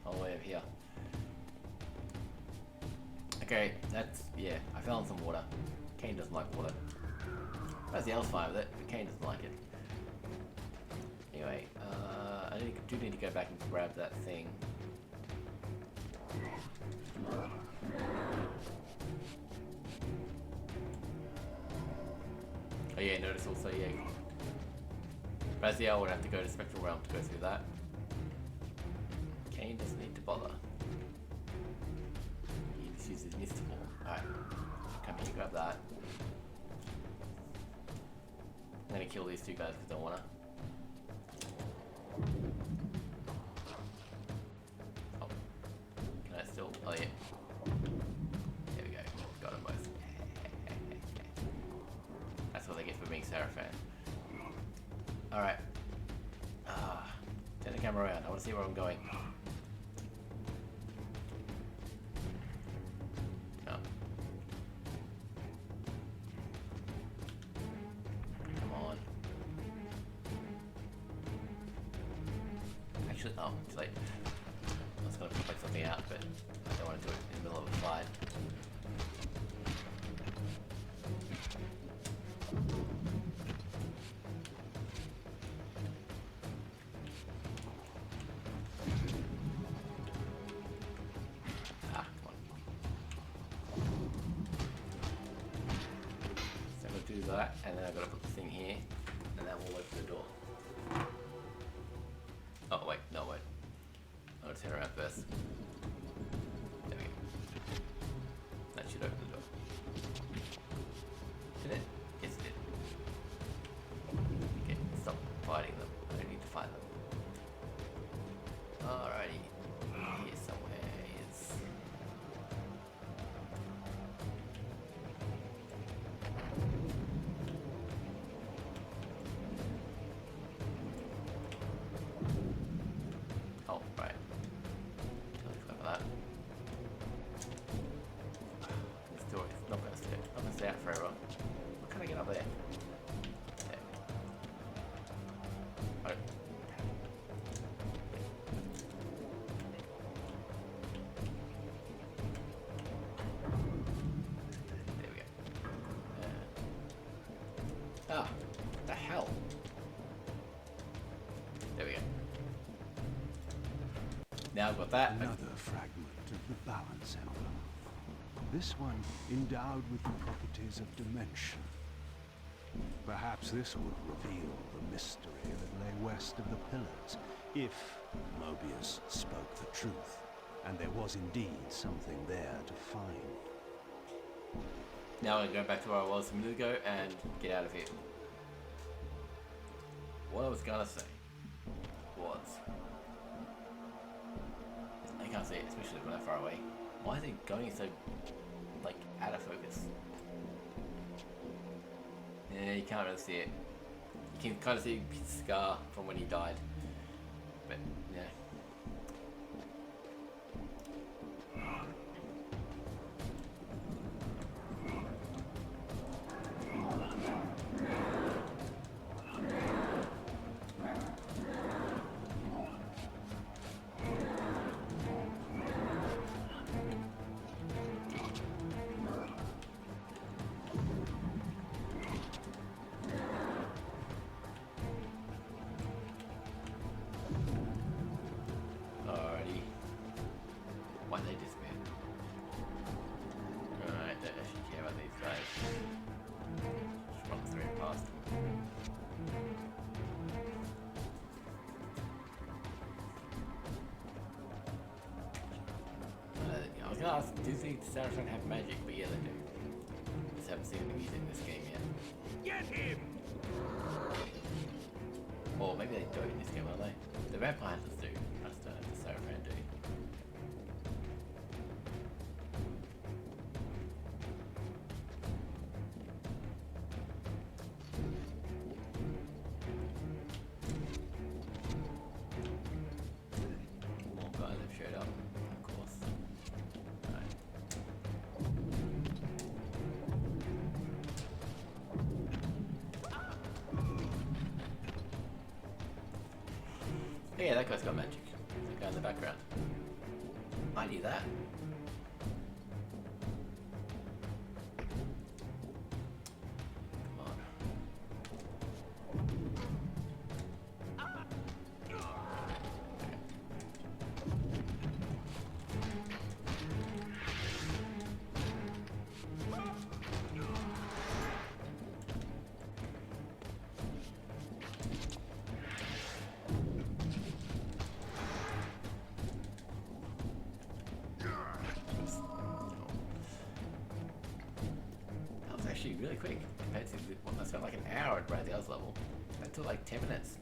all the way over here. Okay, that's, yeah, I fell in some water. Kain doesn't like water. That's the else fine with it, but Kain doesn't like it. Anyway, I do need to go back and grab that thing. Oh yeah, notice also, yeah, Raziel would have to go to Spectral Realm to go through that. Kain doesn't need to bother. He just uses Mist Form. Alright, come here, grab that. I'm gonna kill these two guys because I wanna. Oh. Can I still? Oh yeah. There we go. Got them both. That's what they get for being Seraphan. Alright. Turn the camera around. I want to see where I'm going. Oh. Come on. Actually, oh, too late. I was going to play something out, but I don't want to do it in the middle of a slide. Ah, come on. So I'm going to do that, and then I've got to put the thing here, and that will open the door. Oh, wait, no, wait. I'm going to turn around first. There we go. That should open the door. Did it? Yes, it did. Okay, stop fighting them. I don't need to fight them. Alrighty. Here somewhere is... Oh, right. Totally forgot about that. This door is not gonna stay out forever. What can I get up there? There. Oh. There we go. Ah, what the hell? There we go. Now I've got that. Another fragment of the balance emblem. This one endowed with the properties of dimension. Perhaps this would reveal the mystery that lay west of the pillars, if Mobius spoke the truth, and there was indeed something there to find. Now I'm going to go back to where I was a minute ago and get out of here. What I was gonna say was, I can't see it, especially when I'm far away. Why is it going so, like, out of focus? Yeah, you can't really see it. You can kind of see his scar from when he died. But, yeah. can ask, do the Saracen have magic? But yeah, they do. Just haven't seen them use it in this game yet. Get him! Or maybe they don't in this game, are they? The vampire hunters do. I just don't know if the Saracen do. More guys have showed up, of course. Right. Yeah, that guy's got magic. The guy in the background. I knew that. Come on. That was actually really quick compared to what I spent like an hour at Raziel's level. That took like 10 minutes.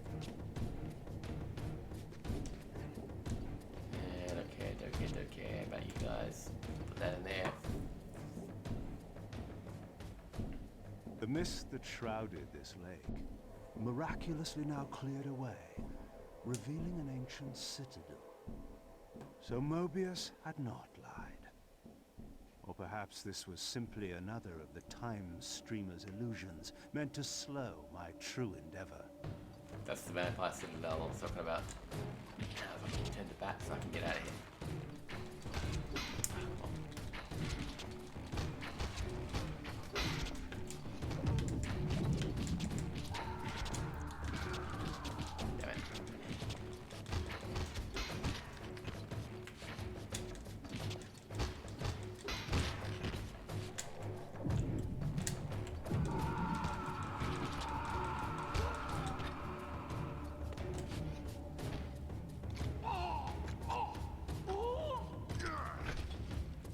Yeah, don't care about you guys. Put that in there. The mist that shrouded this lake, miraculously now cleared away, revealing an ancient citadel. So Mobius had not lied. Or perhaps this was simply another of the time streamer's illusions, meant to slow my true endeavor. That's the vampire citadel I was talking about. Now if I can turn the bat so I can get out of here. Damn it.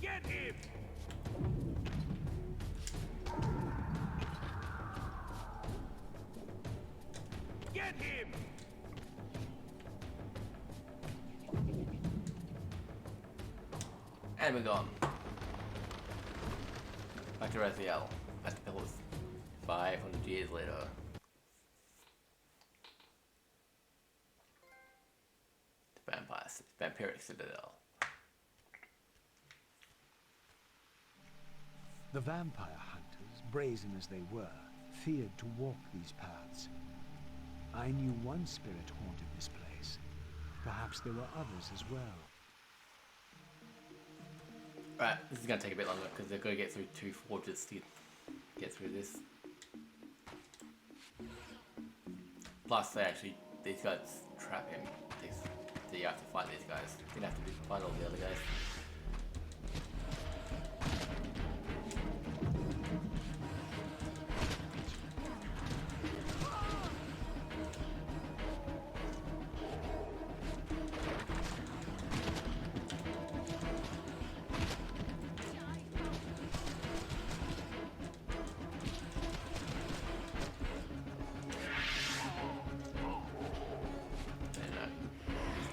Get him! Get him! And we're gone. Back to Raziel. At the pillars. 500 years later. The vampires. Vampiric citadel. The vampire hunters, brazen as they were, feared to walk these paths. I knew one spirit haunted this place. Perhaps there were others as well. Right, this is going to take a bit longer because they've got to get through 2 forges to get through this. Plus, these guys trap him. So you have to fight these guys. You don't have to fight all the other guys.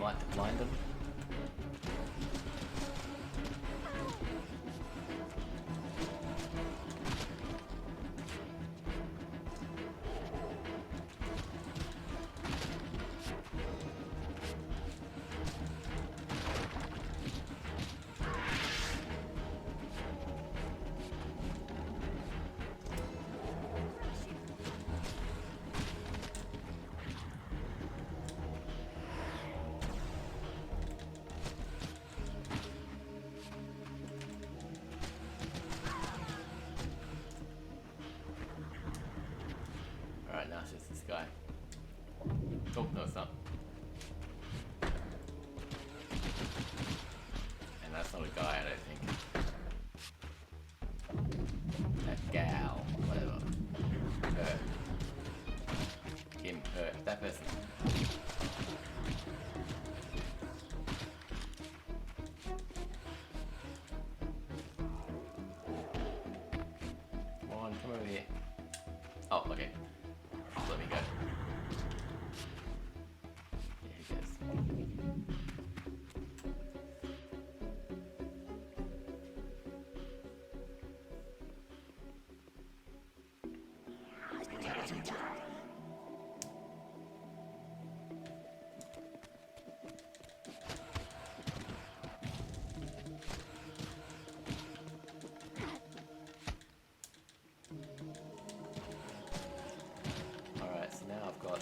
Light to blind them. Alright, now it's just this guy. Oh, no, it's not. And that's not a guy, I don't think. That gal, whatever. Her. Him, her, that person. on, come over here. Oh, okay. Just let me go. There he goes. Alright, so now I've got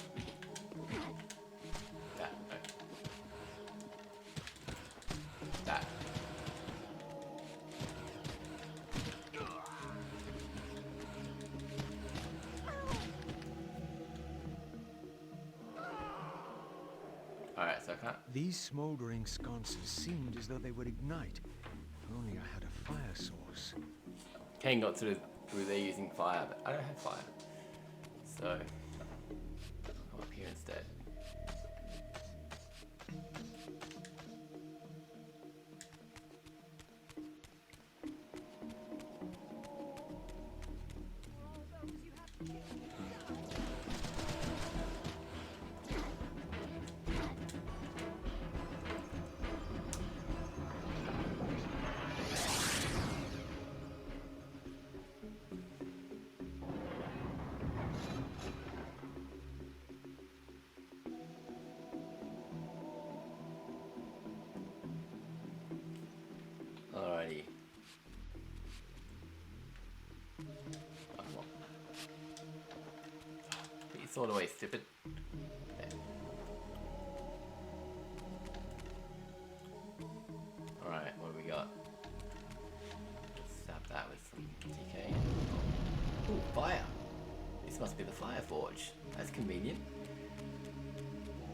that. No. That. Alright, so I can't. These smoldering sconces seemed as though they would ignite. If only I had a fire source. Kain got through there using fire, but I don't have fire. So, I'll come up here instead. Alrighty. Oh, come on. Get your sword away, stupid. There. Alright, what do we got? Stab that with some TK. Ooh, fire! This must be the fire forge. That's convenient.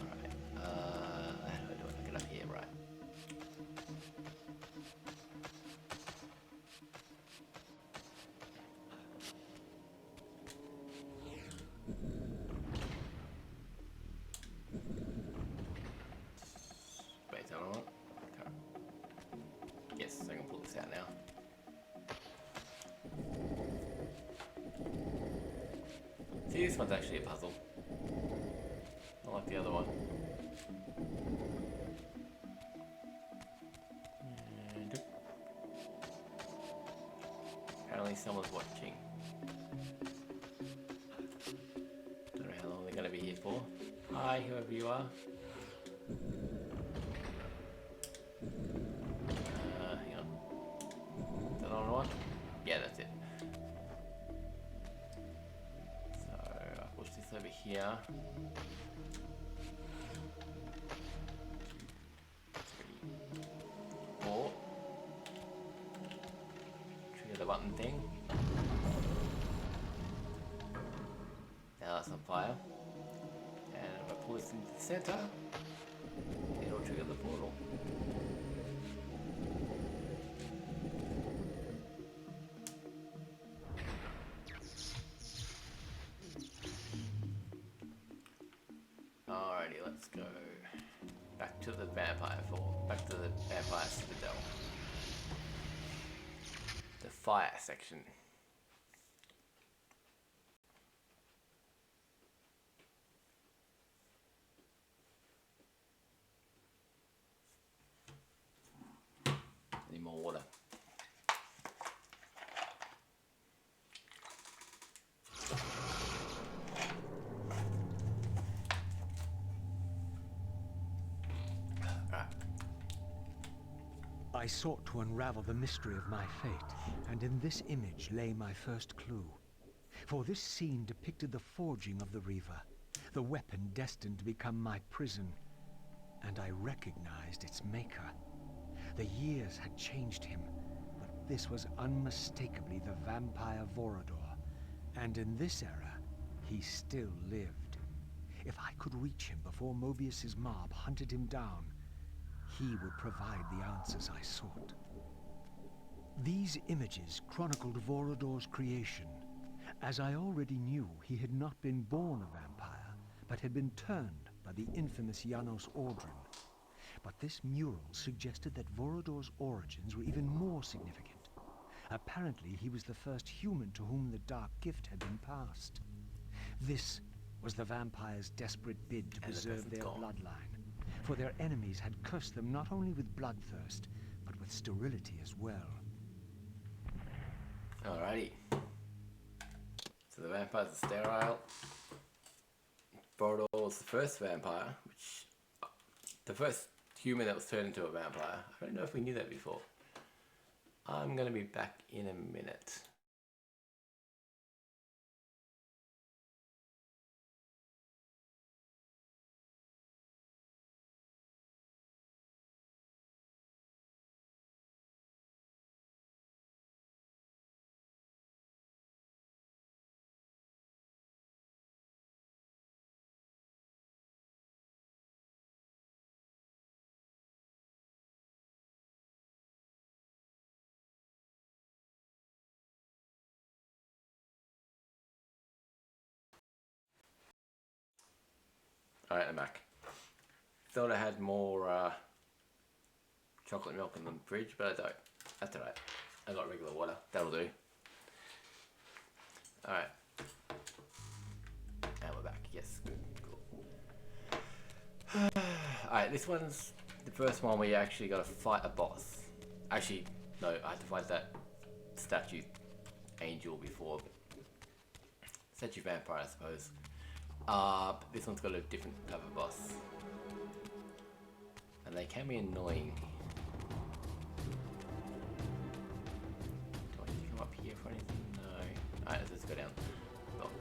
Alright, how do I do it? I get up here, right. Wait, is that what I want? Okay. Yes, I can pull this out now. See, this one's actually a puzzle. Not like the other one. And apparently someone's watching. Don't know how long they're going to be here for. Hi, whoever you are. Hang on. Is that on one? Yeah, that's it. So I push this over here. 2, 3, 4. Trigger the button thing. Now that's on fire. And if I pull this into the center, it'll trigger the portal. Alrighty, let's go back to the back to the vampire citadel. The fire section. Need more water. I sought to unravel the mystery of my fate, and in this image lay my first clue. For this scene depicted the forging of the Reaver, the weapon destined to become my prison, and I recognized its maker. The years had changed him, but this was unmistakably the vampire Vorador, and in this era, he still lived. If I could reach him before Mobius's mob hunted him down, he would provide the answers I sought. These images chronicled Vorador's creation. As I already knew, he had not been born a vampire, but had been turned by the infamous Janos Audron. But this mural suggested that Vorador's origins were even more significant. Apparently, he was the first human to whom the dark gift had been passed. This was the vampires' desperate bid to And the preserve person's their gone. bloodline, for their enemies had cursed them not only with bloodthirst, but with sterility as well. Alrighty. So the vampires are sterile. Borodor was the first vampire, which... the first human that was turned into a vampire. I don't know if we knew that before. I'm going to be back in a minute. Alright, I'm back. Thought I had more chocolate milk in the fridge, but I don't. That's alright. I got regular water. That'll do. Alright. And we're back. Yes, good. Cool. Alright, this one's the first one where you actually gotta fight a boss. Actually, no, I had to fight that statue angel before. Statue vampire, I suppose. But this one's got a different type of boss. And they can be annoying. Do I need to come up here for anything? No. Alright, let's just go down. Oh.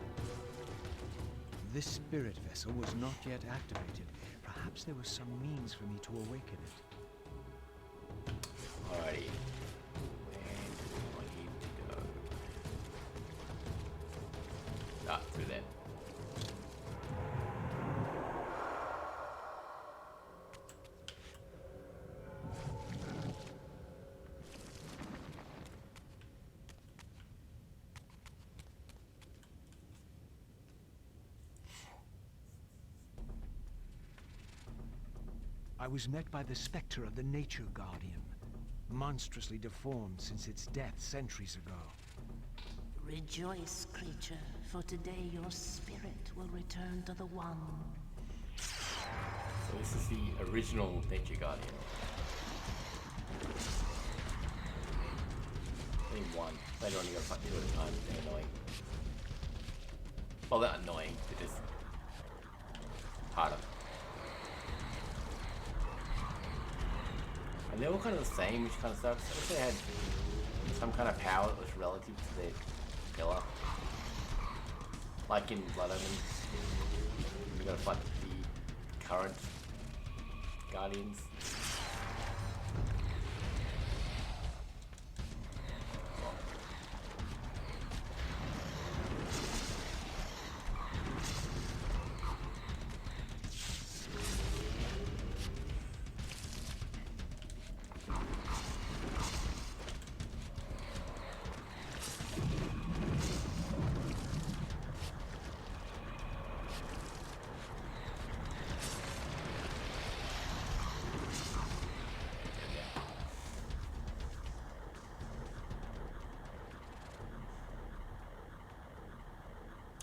This spirit vessel was not yet activated. Perhaps there was some means for me to awaken it. Alrighty. Where do I need to go? Ah, through there. I was met by the specter of the Nature Guardian, monstrously deformed since its death centuries ago. Rejoice, creature, for today your spirit will return to the One. So this is the original Nature Guardian. Only one. Later on you gotta fight two at a time. They're annoying. Well, they're not annoying. They're just harder. And they're all kind of the same, which kind of sucks. I wish they had some kind of power that was relative to their pillar. Like in Blood Omen, you gotta fight the current Guardians.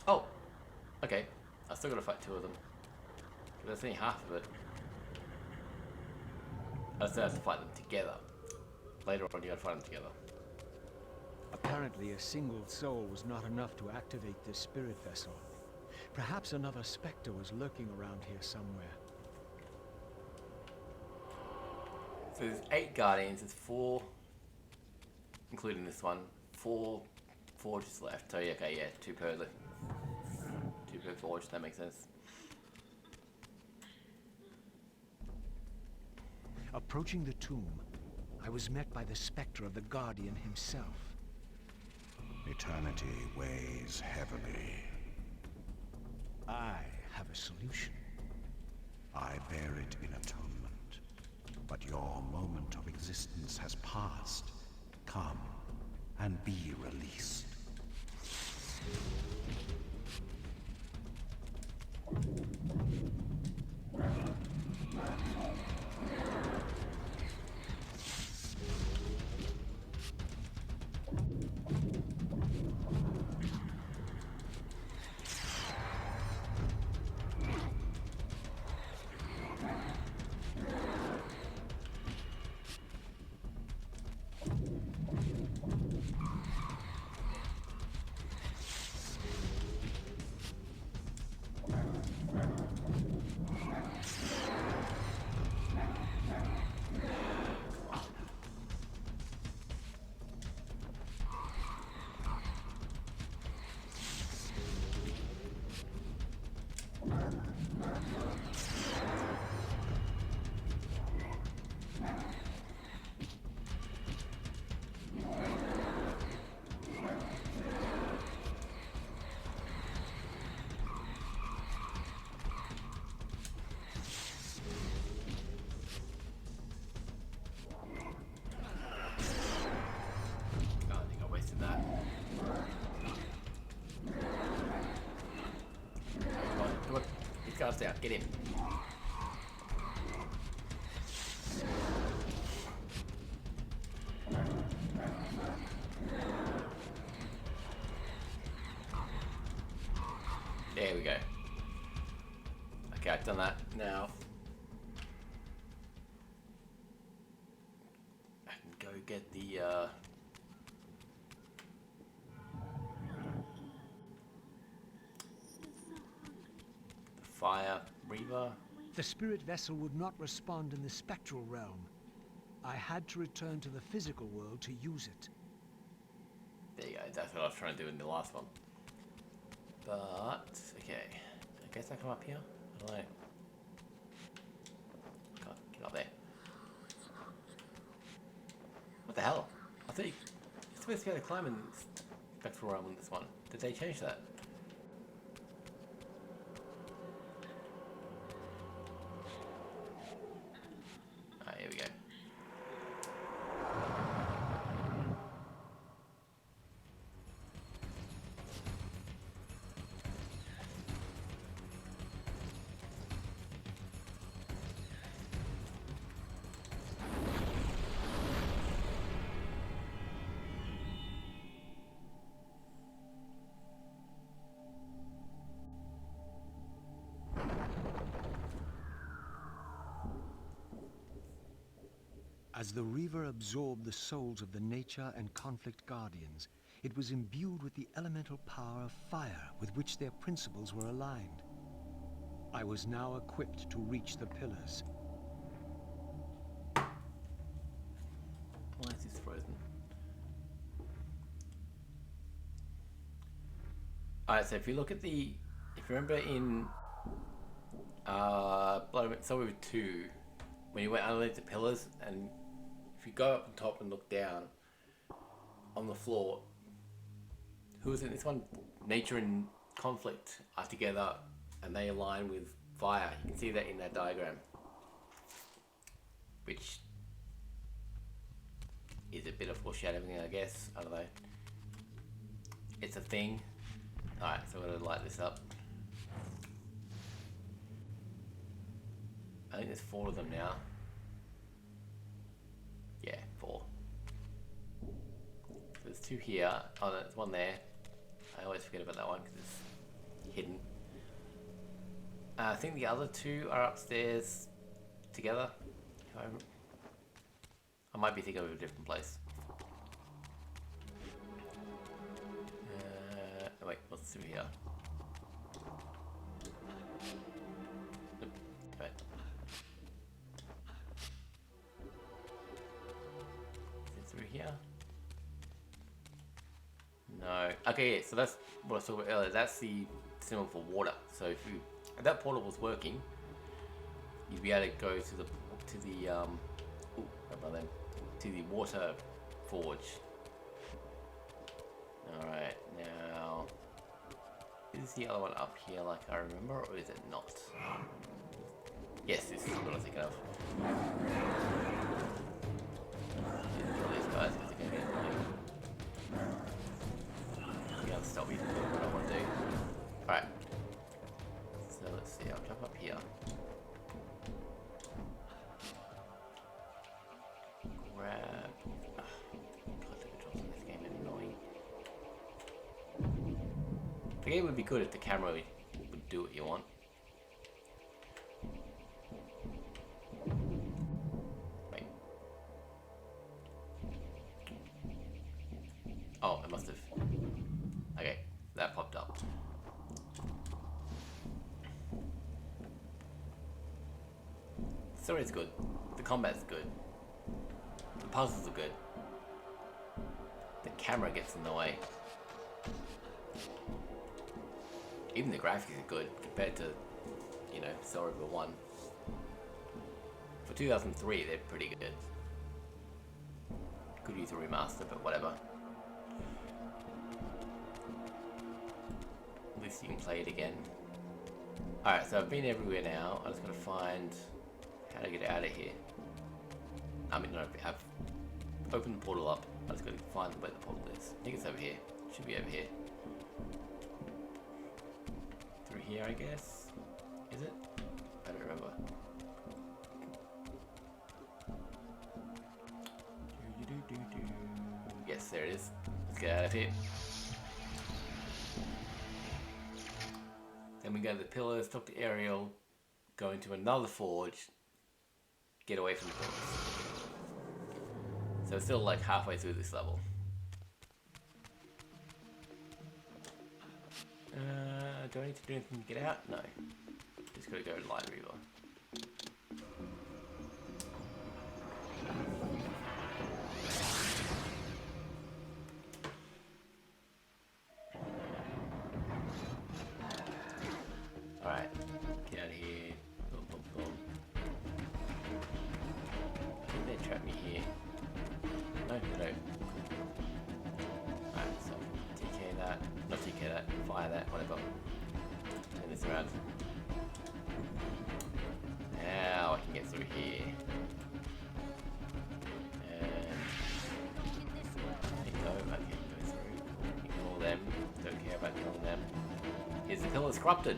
Oh, okay. I still gotta fight two of them. But that's only half of it. I still have to fight them together. Later on, you gotta fight them together. Apparently, a single soul was not enough to activate this spirit vessel. Perhaps another specter was lurking around here somewhere. So there's 8 Guardians, there's 4, including this one, 4 forges left. So yeah, okay, yeah, 2 per forge, that makes sense. Approaching the tomb, I was met by the specter of the Guardian himself. Eternity weighs heavily. I have a solution. I bear it in atonement. But your moment of existence has passed. Come and be released. Charge down. Get him. There we go. Okay, I've done that. Now I can go get the fire reaver. The spirit vessel would not respond in the spectral realm. I had to return to the physical world to use it. There you go. That's what I was trying to do in the last one. But okay, I guess I come up here. I don't know. Can't get up there. What the hell? I thought you're supposed to be able to climb in spectral realm in this one. Did they change that? Here we go. As the Reaver absorbed the souls of the Nature and Conflict Guardians, it was imbued with the elemental power of fire with which their principles were aligned. I was now equipped to reach the pillars. Why is this frozen? Alright, so if you look at the... If you remember in... Somewhere with 2, when you went underneath the pillars, and if you go up on top and look down on the floor, who is it? This one, Nature and Conflict are together and they align with fire. You can see that in that diagram, which is a bit of foreshadowing, I guess. I don't know. It's a thing. Alright, so I'm going to light this up. I think there's 4 of them now. Yeah, 4. So there's 2 here. Oh, there's 1 there. I always forget about that one because it's hidden. I think the other 2 are upstairs together. I might be thinking of a different place. Wait, what's through here? Nope. Right. Through here? No. Okay, yeah, so that's what I was talking about earlier. That's the symbol for water. So if you, if that portal was working, you'd be able to go to the water forge. All right, now is the other one up here like I remember, or is it not? Yes, this is what I'm thinking of. These guys, because they're going to be annoying. You can't stop me from doing what I want to do. Alright. So let's see, I'll jump up here. Grab. God, the controls in this game are annoying. The game would be good if the camera would do what you want. Wait. Oh, it must have. Okay, that popped up. The story's good. The combat's good. The puzzles are good. The camera gets in the way. Even the graphics are good compared to, you know, Soul River 1. For 2003, they're pretty good. Could use a remaster, but whatever. At least you can play it again. Alright, so I've been everywhere now. I just gotta find how to get out of here. I mean, no, I've opened the portal up. I just gotta find where the portal is. I think it's over here. Should be over here. Through here, I guess. Is it? I don't remember. Yes, there it is. Let's get out of here. Then we go to the pillars, talk to Ariel, go into another forge, get away from the pillars. So it's still like halfway through this level. Do I need to do anything to get out? No. Just gotta go to Light River. Alright, get out of here. Boom, boom, boom. Did they trap me here? No, they don't. Alright, so TK that. Not TK that, fire that, whatever. Turn this around. Now I can get through here. And there you go, I can go through. Ignore them. Don't care about killing them. Here's the pillars corrupted.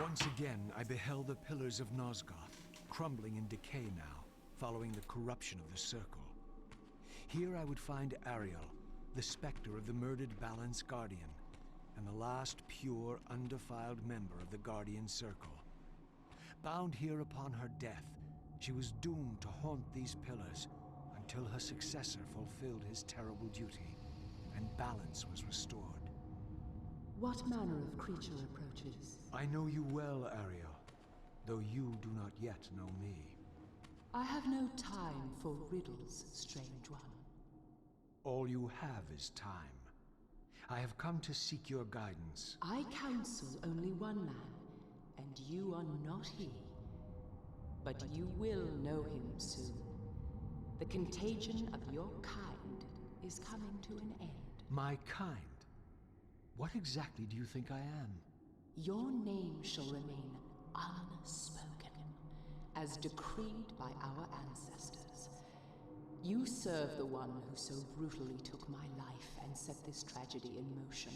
Once again, I beheld the pillars of Nosgoth, crumbling in decay now, following the corruption of the Circle. Here I would find Ariel, the specter of the murdered Balance Guardian, and the last pure, undefiled member of the Guardian Circle. Bound here upon her death, she was doomed to haunt these pillars until her successor fulfilled his terrible duty, and balance was restored. What manner of creature approaches? I know you well, Ariel, though you do not yet know me. I have no time for riddles, strange one. All you have is time. I have come to seek your guidance. I counsel only one man, and you are not he. But you will know him soon. The contagion of your kind is coming to an end. My kind? What exactly do you think I am? Your name shall remain unspoken, as decreed by our ancestors. You serve the one who so brutally took my life and set this tragedy in motion.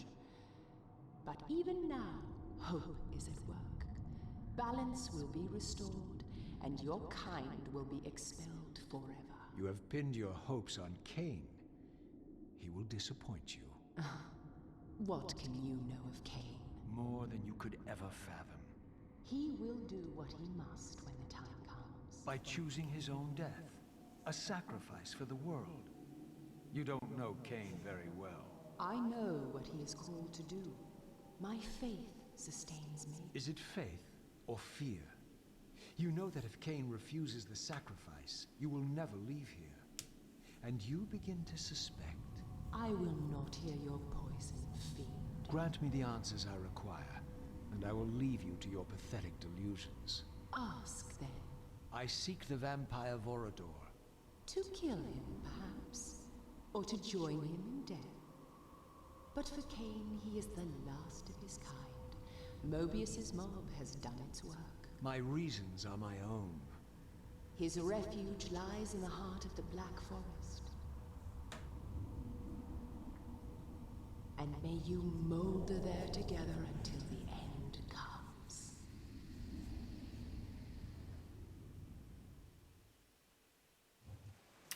But even now, hope is at work. Balance will be restored, and your kind will be expelled forever. You have pinned your hopes on Kain. He will disappoint you. What can you know of Kain? More than you could ever fathom. He will do what he must when the time comes. By choosing his own death. A sacrifice for the world. You don't know Kain very well. I know what he is called to do. My faith sustains me. Is it faith or fear? You know that if Kain refuses the sacrifice, you will never leave here. And you begin to suspect. I will not hear your poison, fiend. Grant me the answers I require, and I will leave you to your pathetic delusions. Ask then. I seek the vampire Vorador. To kill him, perhaps, or to join him in death. But for Kain, he is the last of his kind. Mobius's mob has done its work. My reasons are my own. His refuge lies in the heart of the Black Forest. And may you molder there together until the end comes.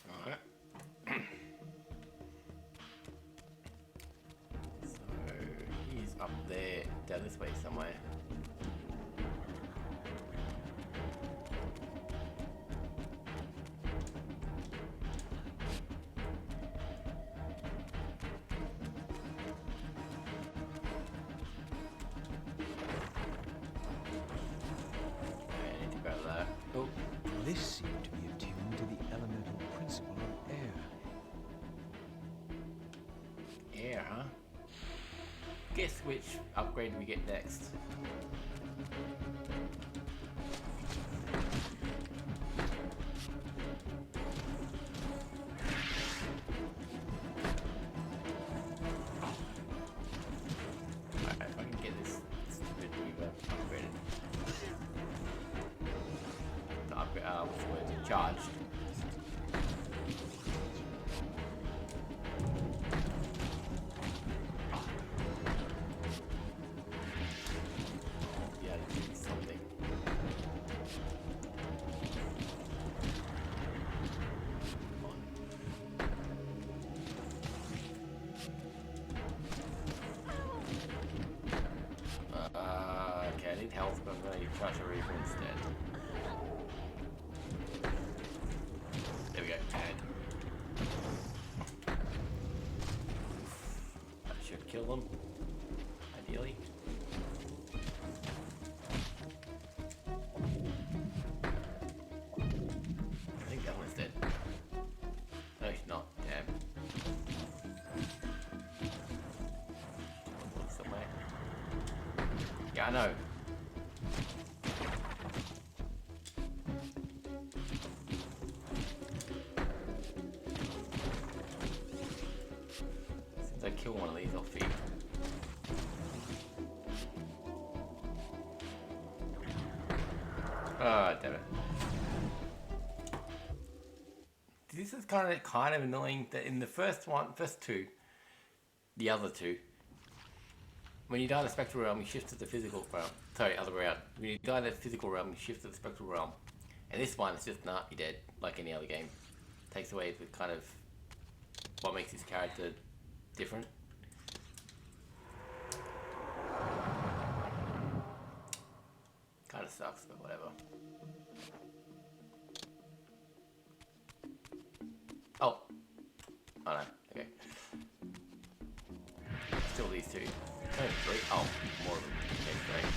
Alright. So he's up there, down this way somewhere. This seemed to be attuned to the elemental principle of air. Air, huh? Guess which upgrade we get next. Alright, if I can get this stupid Weaver upgraded. Not upgrade, what's the word? Charged. health, but I'm going to try to reaper instead. There we go, tag. That should kill them, ideally. I think that one's dead. No, she's not. Damn. Somewhere. Yeah, I know. Since I kill one of these, I'll feed. Ah, damn it. This is kind of annoying that in the first two, the other two, when you die in the spectral realm, you shift to the physical realm. Sorry, other way around. When you die in the physical realm, you shift to the spectral realm. And this one, it's just, nah, you're dead, like any other game. Takes away the kind of what makes his character different. Kind of sucks, but whatever. Oh. Oh no, okay. Still these two. Oh, three. Oh, more of them. Okay, great.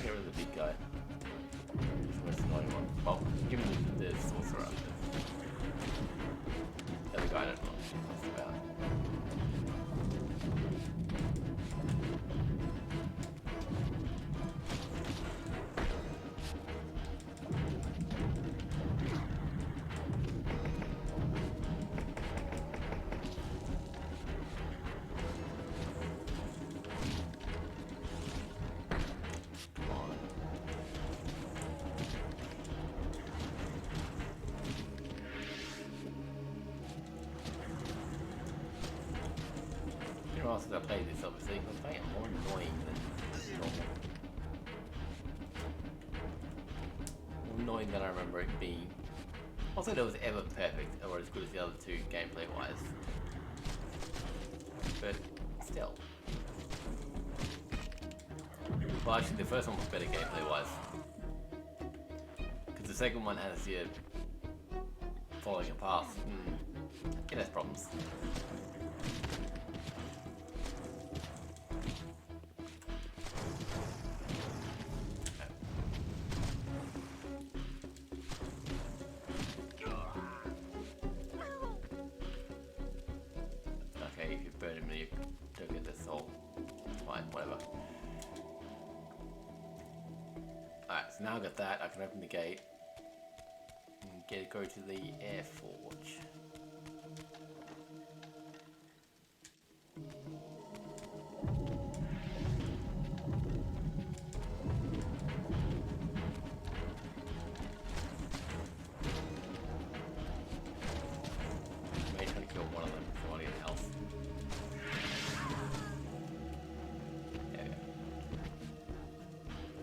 Get rid of the big guy. Well, give me the sorcerer. The other guy I don't know what he's about. Come on. You know, since I played this, obviously, I'm finding it more annoying than normal. More annoying than I remember it being. Also, that was ever perfect, or as good as the other two gameplay-wise. But still. Well, actually, the first one was better gameplay-wise. Because the second one has you following a path. It has problems. Okay, if you burn him, you don't get the soul. It's fine, whatever. Alright, so now I've got that, I can open the gate and go to the air forge. Maybe trying to kill one of them if I want to get health. There we go.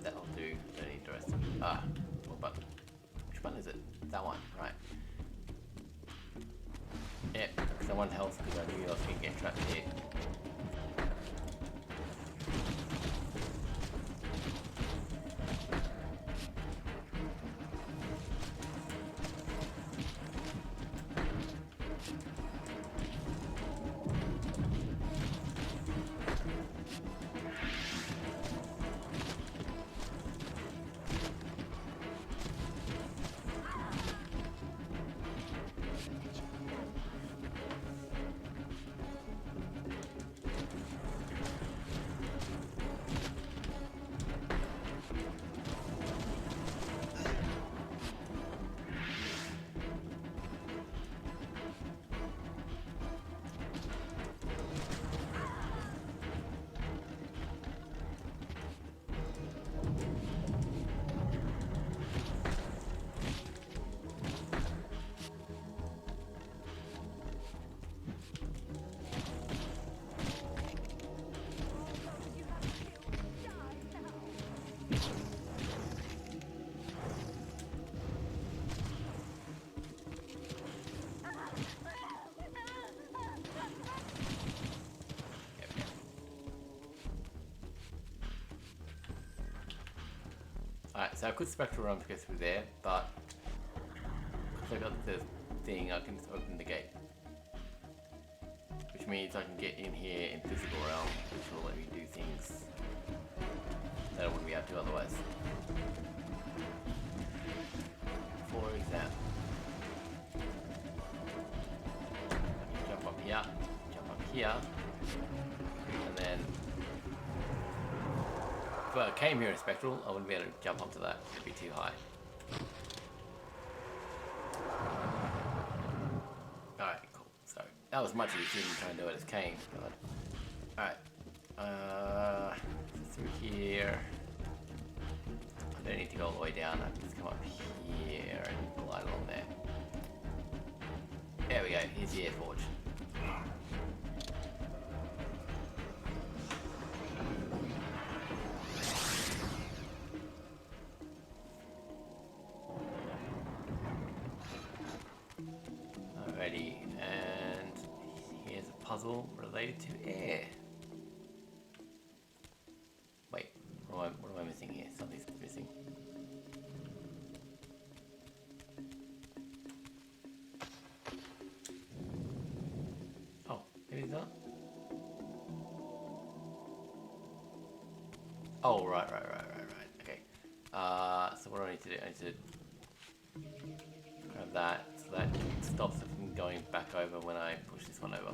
That'll do. Don't need the rest of it. Ah, what button? Which button is it? That one, right. Yep, because I want health because I knew I was going to get trapped here. So I could spectral run to go through there, but because I got the thing, I can just open the gate. Which means I can get in here in physical realm, which will let me do things that I wouldn't be able to otherwise. For example, jump up here, and then if I came here in Spectral, I wouldn't be able to jump onto that, it'd be too high. Alright, cool. So, that was much easier than trying to do it as Kain. Alright, through here. I don't need to go all the way down, I can just come up here and glide along there. There we go, here's the air forge. Alrighty, and here's a puzzle related to air. Wait, what am I missing here? Something's missing. Oh, maybe it's not? Oh, right. Okay. So what do I need to do? I need to grab that, so that stops it from going back over when I push this one over.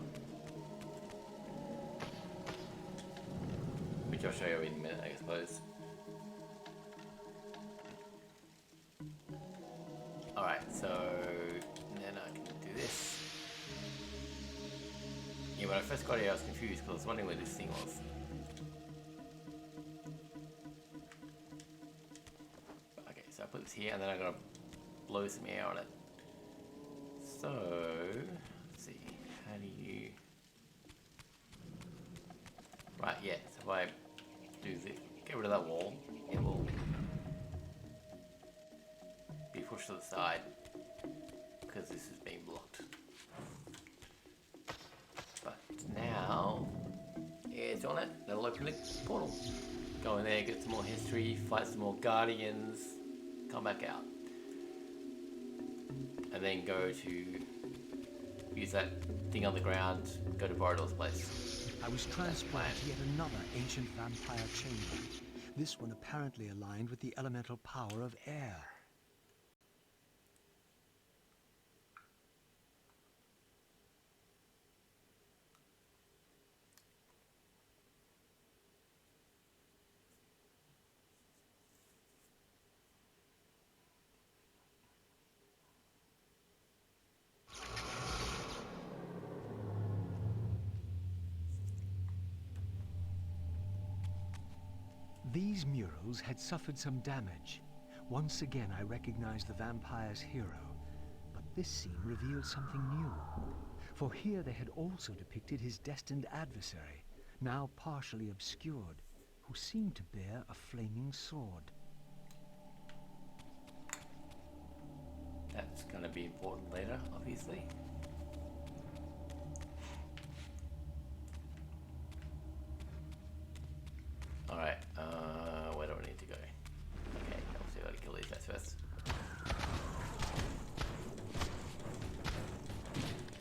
Which I'll show you in a minute, I suppose. Alright, so then I can do this. Yeah, when I first got here I was confused because I was wondering where this thing was. Okay, so I put this here and then I'm gonna blow some air on it. So, let's see, how do you... Right, yeah, so if I do this, get rid of that wall, it will be pushed to the side because this is being blocked. But now, yeah, it's on it, that'll open the portal. Go in there, get some more history, fight some more guardians, come back out. And then go to use that thing on the ground, go to Borodor's place. I was transported to yet another ancient vampire chamber. This one apparently aligned with the elemental power of air. These murals had suffered some damage. Once again, I recognized the vampire's hero. But this scene revealed something new. For here they had also depicted his destined adversary, now partially obscured, who seemed to bear a flaming sword. That's going to be important later, obviously. Alright, where do I need to go? Okay, I'll see how to kill these guys first.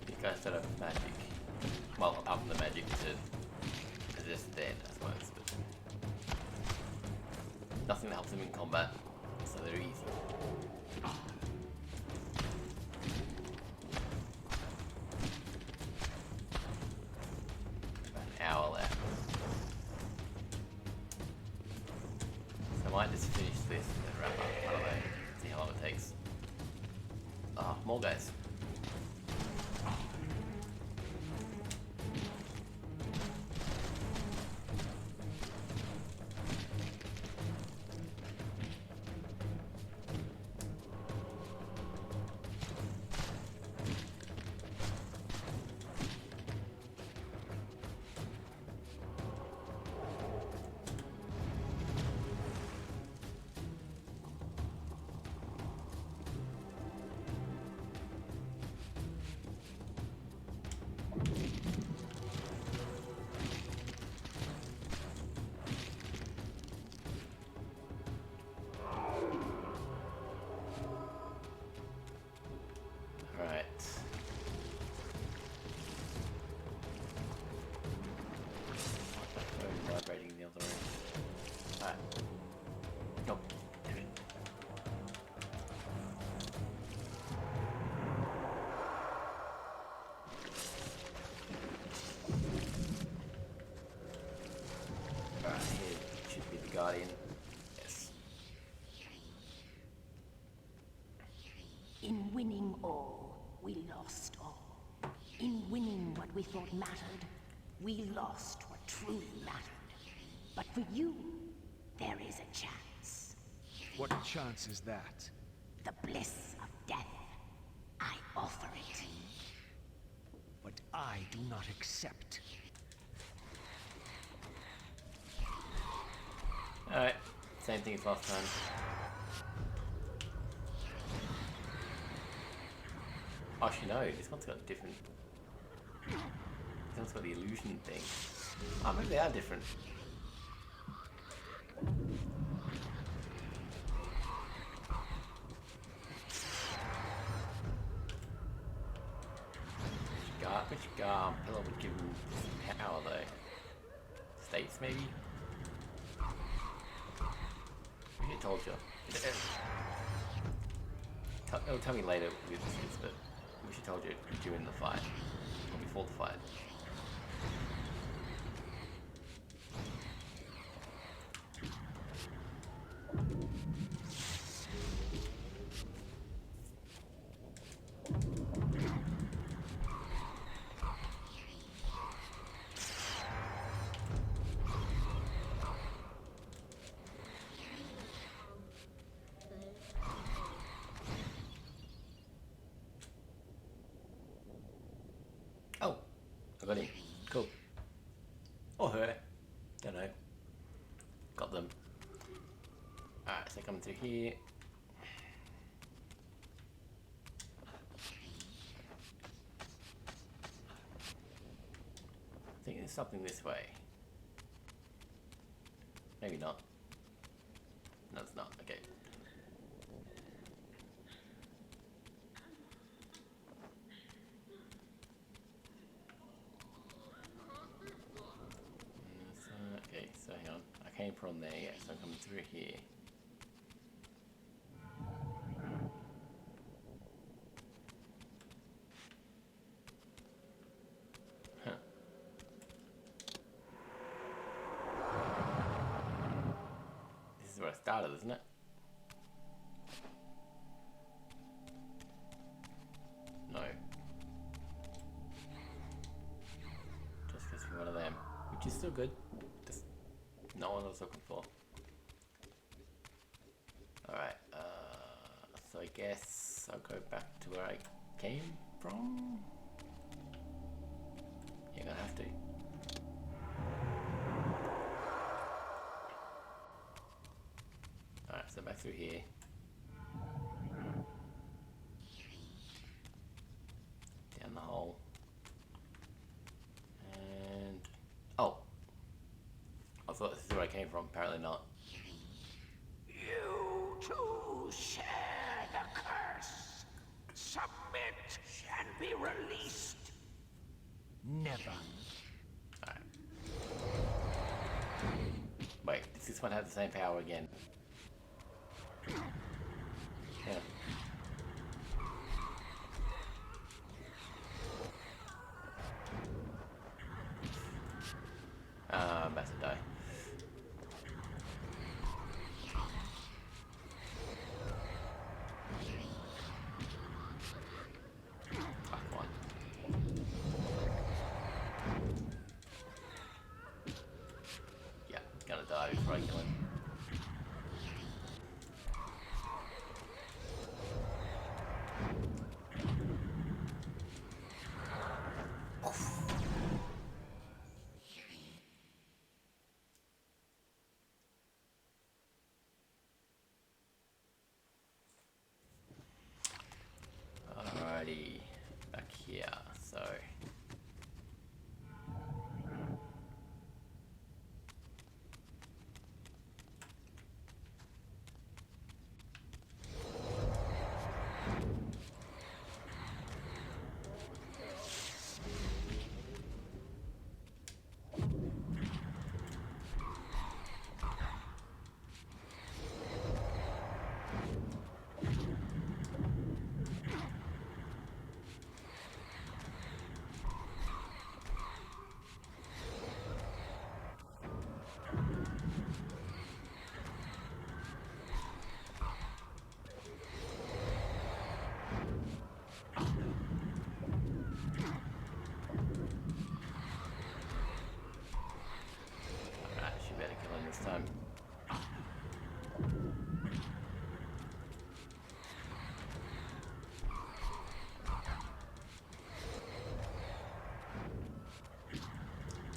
These guys don't have magic. Well, apart from the magic they're just dead, I suppose. But nothing that helps them in combat, so they're easy. An hour left. I might just finish this and then wrap up. I don't know. See how long it takes. Ah, more guys. winning all, we lost all. In winning what we thought mattered, we lost what truly mattered. But for you, there is a chance. What chance is that? The bliss of death. I offer it. But I do not accept. Alright, same thing as last time. Actually no, this one's got different... This one's got the illusion thing. Oh, maybe they are different. Which pillar would give him power though? States maybe? I told you. It'll tell me later with this, but we should told you during the fight or before the fight. Oh, I got him. Cool. Or her. Don't know. Got them. Alright, so come through here. I think there's something this way. Maybe not. No, it's not. Okay. Okay, so hang on. I came from there, yeah, so I'm coming through here. Huh. This is where I started, isn't it? No. Just gets me one of them, which is still good. Just not what I was looking for. Alright, so I guess I'll go back to where I came from. You're gonna have to. Alright, so back through here. Down the hole. And... oh! I thought this is where I came from, apparently not. You too share the curse. Submit and be released. Never. Alright. Wait, does this one have the same power again? Yeah. I'm about to die. Ah, come on. Yeah, gonna die before I kill him.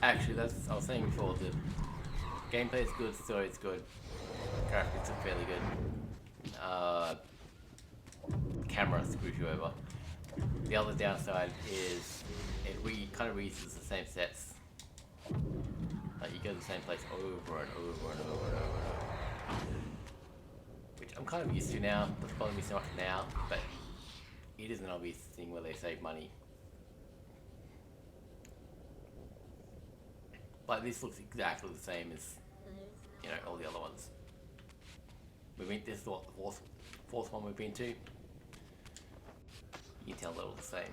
Actually, that's I was saying before. The gameplay is good, story is good, graphics are fairly good. Camera screws you over. The other downside is it kind of reuses the same sets. Like you go to the same place over and over and over and over and over. Which I'm kind of used to now. Doesn't bother me so much now, but it is an obvious thing where they save money. Like this looks exactly the same as, you know, all the other ones. This is what the fourth one we've been to. You can tell they're all the same.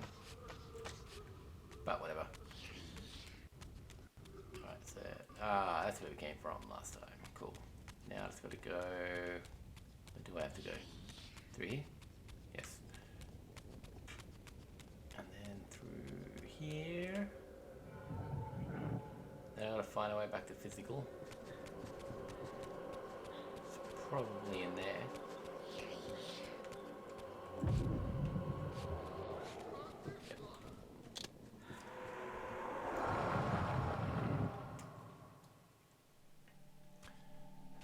But whatever. Alright, so that's where we came from last time. Cool. Now I just gotta go. Where do I have to go? Through here? Yes. And then through here. Then I gotta find a way back to physical. It's probably in there. Yep.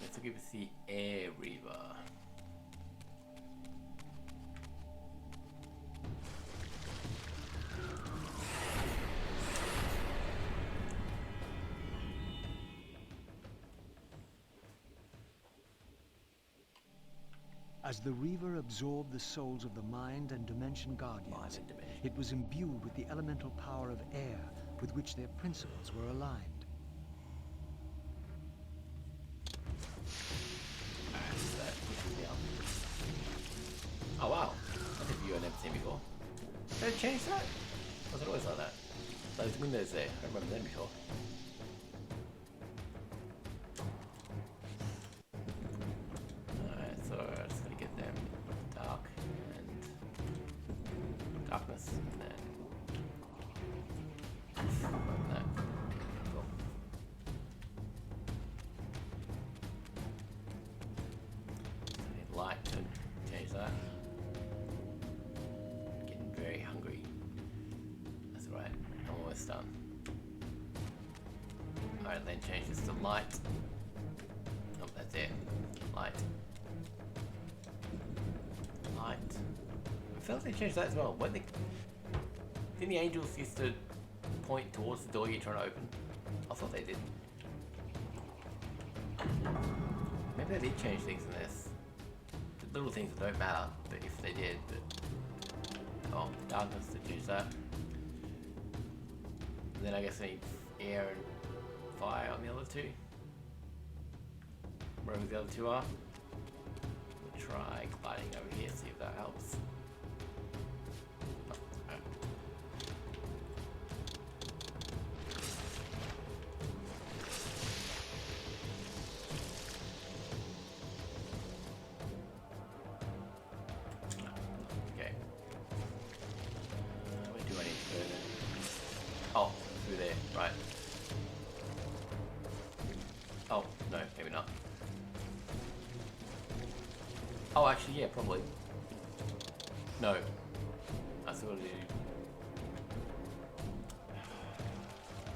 Let's give us the Air Reaver. As the Reaver absorbed the souls of the Mind and Dimension Guardians, it was imbued with the elemental power of air with which their principles were aligned. Oh wow, that's a view I've never seen before. Did they change that? Was it always like that? Those windows there, I remember them before. Alright, so I just gotta get them dark and darkness and then like that. Cool. I need light to change that. Getting very hungry. That's right, I'm almost done. Alright, then change this to light. Oh, that's it. Light. Light. I feel like they changed that as well. Didn't the angels used to point towards the door you're trying to open? I thought they did. Maybe they did change things in this. Little things that don't matter, but if they did, but... Oh, darkness to choose that. And then I guess I need air and fire on the other two. Wherever the other two are. We'll try gliding over here, see if that helps. Oh, alright. Okay. Where do I need to go then? Oh, through there, right. Oh, no, maybe not. Oh, actually, yeah, probably. No. I thought it...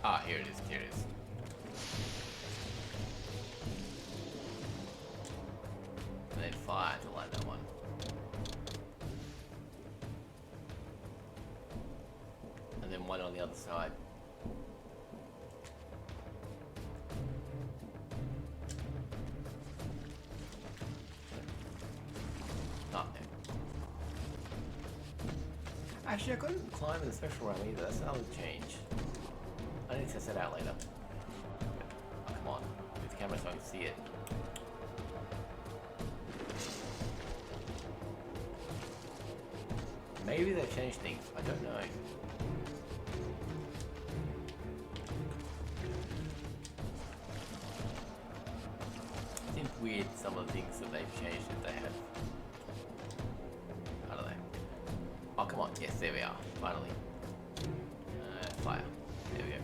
Ah, here it is, here it is. And then fire to light that one. And then one on the other side. Actually, I couldn't climb in the special realm either. That's another change. I need to test that out later. Oh, come on. Move the camera so I can see it. Maybe they've changed things. I don't know. It seems weird some of the things that they've changed if they have. I don't know. Oh, come on. Yes, there we are. Finally. Fire. There we go.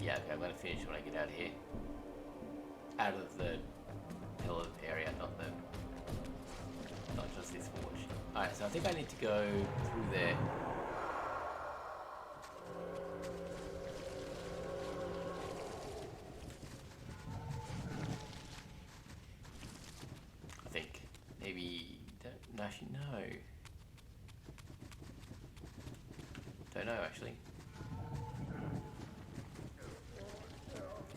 Yeah, okay, I'm going to finish when I get out of here. Out of the pillar area, not just this forge. Alright, so I think I need to go through there actually know. Don't know actually.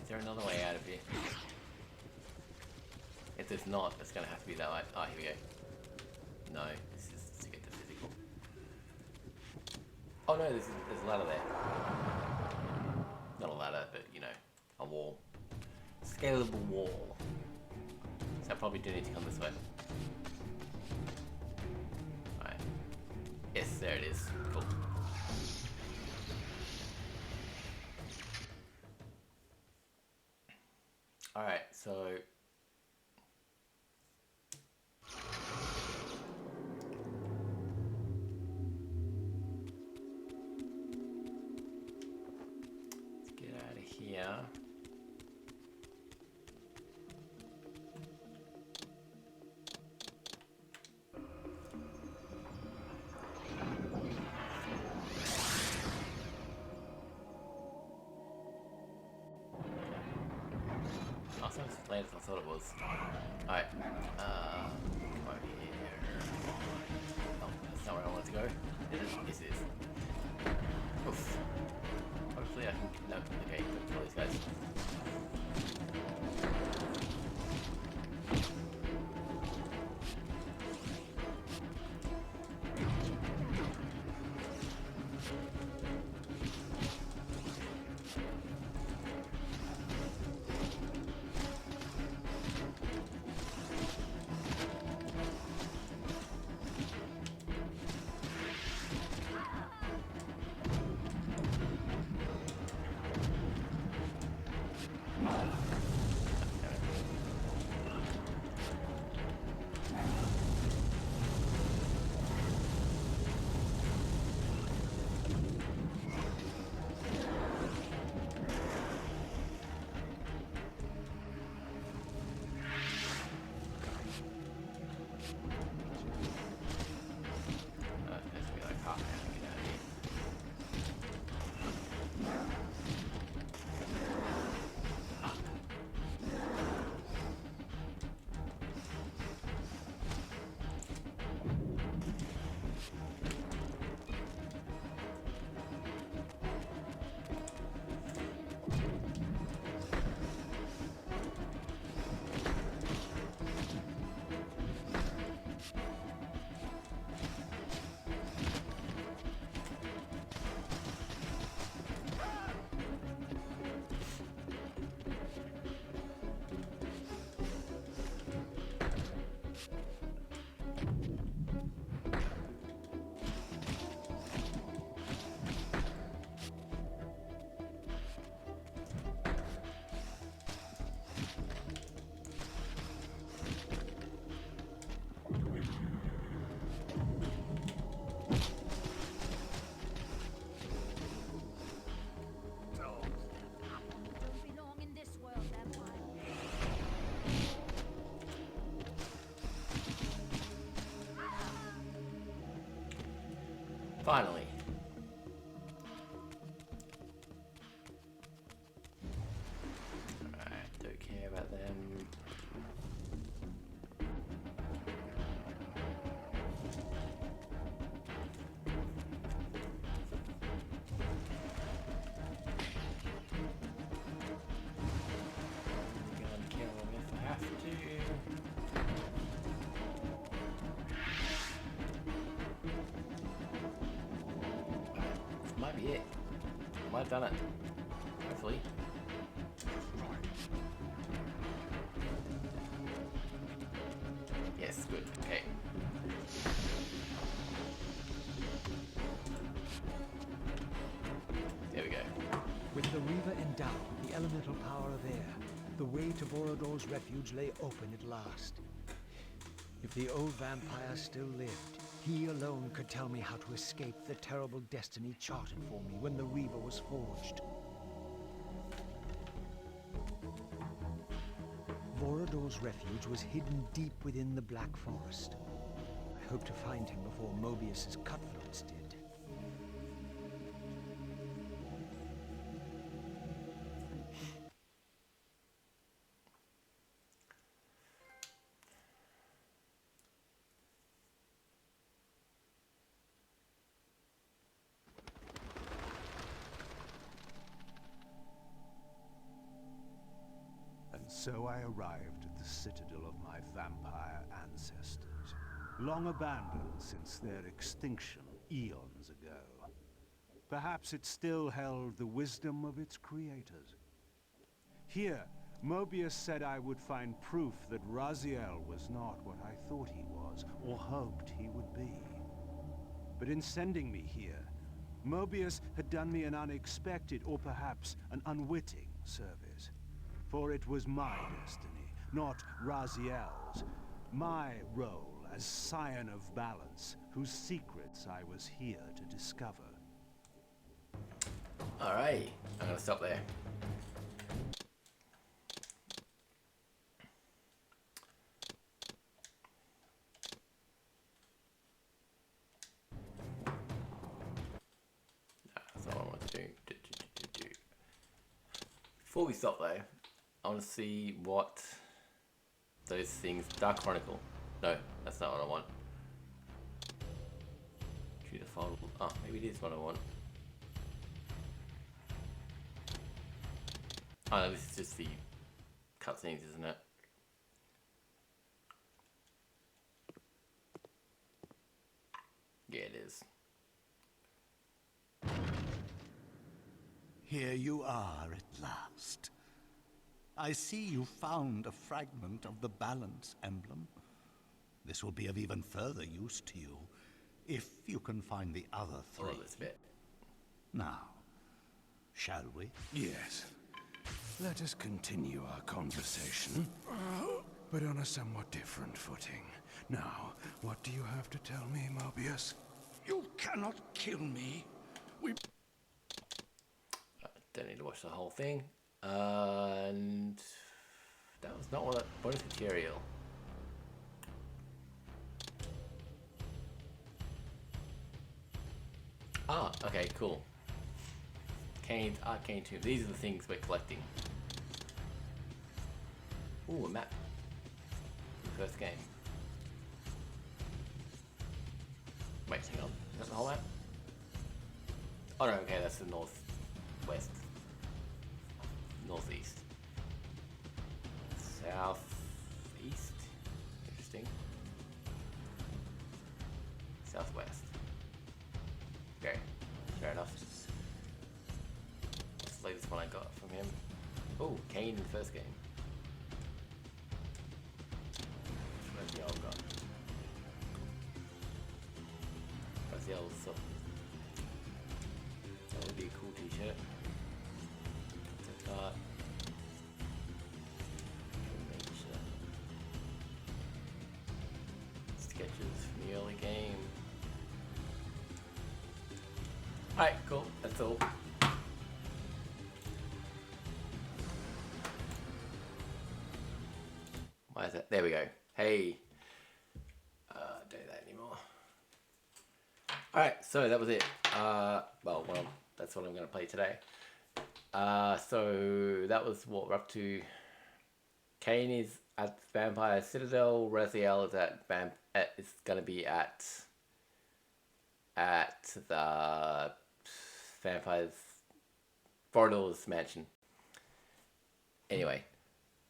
Is there another way out of here? If there's not, it's gonna have to be that way. Oh, here we go. No, this is to get to physical. Oh no, there's a ladder there. Not a ladder, but you know, a wall. Scalable wall. So I probably do need to come this way. Right. Yes, there it is. Cool. Alright, so let's get out of here. Oh, so it's later than I thought it was. Alright, come over here. Oh, that's not where I wanted to go. Is it? Yes, it is. Oof. Hopefully I can... No, okay, kill these guys. Don't belong in this world, vampire. Finally. Alright, don't care about them. Gonna kill them if I have to. This might be it. I might have done it. Hopefully. Yes, good. Okay. There we go. With the Reaver endowed with the elemental power of air, the way to Vorador's refuge lay open at last. If the old vampire still lived, he alone could tell me how to escape the terrible destiny charted for me when the Reaver was forged. Vorador's refuge was hidden deep within the Black Forest. I hope to find him before Mobius's cutthroats did. So I arrived at the citadel of my vampire ancestors, long abandoned since their extinction eons ago. Perhaps it still held the wisdom of its creators. Here, Mobius said I would find proof that Raziel was not what I thought he was, or hoped he would be. But in sending me here, Mobius had done me an unexpected, or perhaps an unwitting service. For it was my destiny, not Raziel's. My role as Scion of Balance, whose secrets I was here to discover. Alright, I'm gonna stop there. That's not what I want to do. Before we stop though, I want to see what those things. Dark Chronicle. No, that's not what I want. Choose a file. Oh, maybe it is what I want. Oh no, this is just the cutscenes, isn't it? Yeah, it is. Here you are at last. I see you found a fragment of the balance emblem. This will be of even further use to you, if you can find the other three. Oh, this bit. Now, shall we? Yes. Let us continue our conversation, but on a somewhat different footing. Now, what do you have to tell me, Mobius? You cannot kill me. Don't need to watch the whole thing. And that was not what bonus material. Ah, okay, cool. Kain's Arcane Tomb. These are the things we're collecting. Ooh, a map. First game. Wait, hang on. Is that the whole map? Oh no, okay, that's the northwest. Northeast. Southeast. Interesting. Southwest. Okay, fair enough. What's the latest one I got from him? Oh, Kain in the first game. Where's the old guy? Where's the old stuff? That would be a cool t-shirt. Sketches from the early game. Alright, cool. That's all. Why is that? There we go. Hey. Don't do that anymore. Alright, so that was it. Well, that's what I'm going to play today. So that was what we're up to. Kain is at Vampire Citadel. Raziel is it's gonna be at the Vampire's Borodor's mansion. Anyway,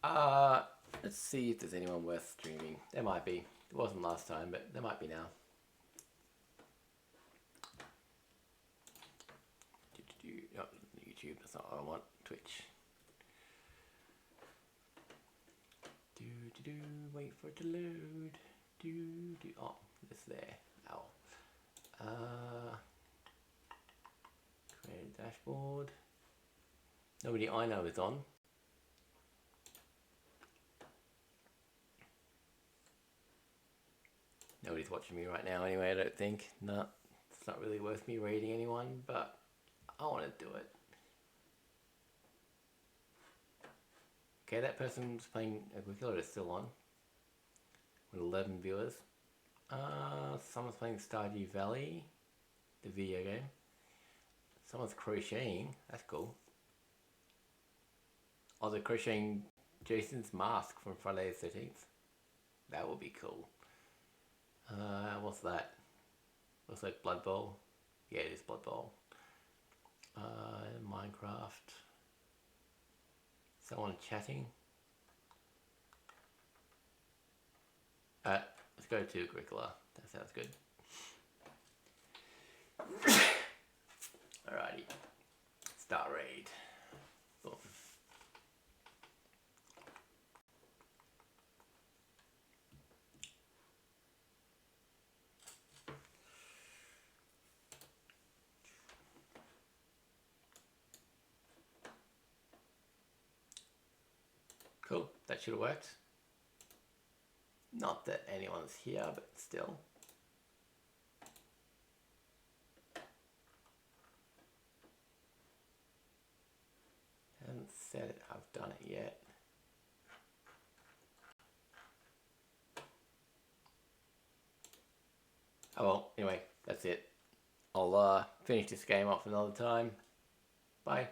let's see if there's anyone worth streaming. There might be. It wasn't last time, but there might be now. Not YouTube, that's not what I want. Twitch. Wait for it to load. Oh, it's there. Ow. Create a dashboard. Nobody I know is on. Nobody's watching me right now anyway, I don't think. No, it's not really worth me raiding anyone, but I want to do it. Okay, that person's playing Agricola is still on. With 11 viewers. Someone's playing Stardew Valley, the video game. Someone's crocheting, that's cool. Oh, they're crocheting Jason's mask from Friday the 13th. That would be cool. What's that? Looks like Blood Bowl. Yeah, it is Blood Bowl. Minecraft. Someone chatting. Let's go to Agricola. That sounds good. Alrighty. Start raid. Boom. Cool, that should have worked. Not that anyone's here, but still. Haven't said I've done it yet. Oh well, anyway, that's it. I'll finish this game off another time. Bye.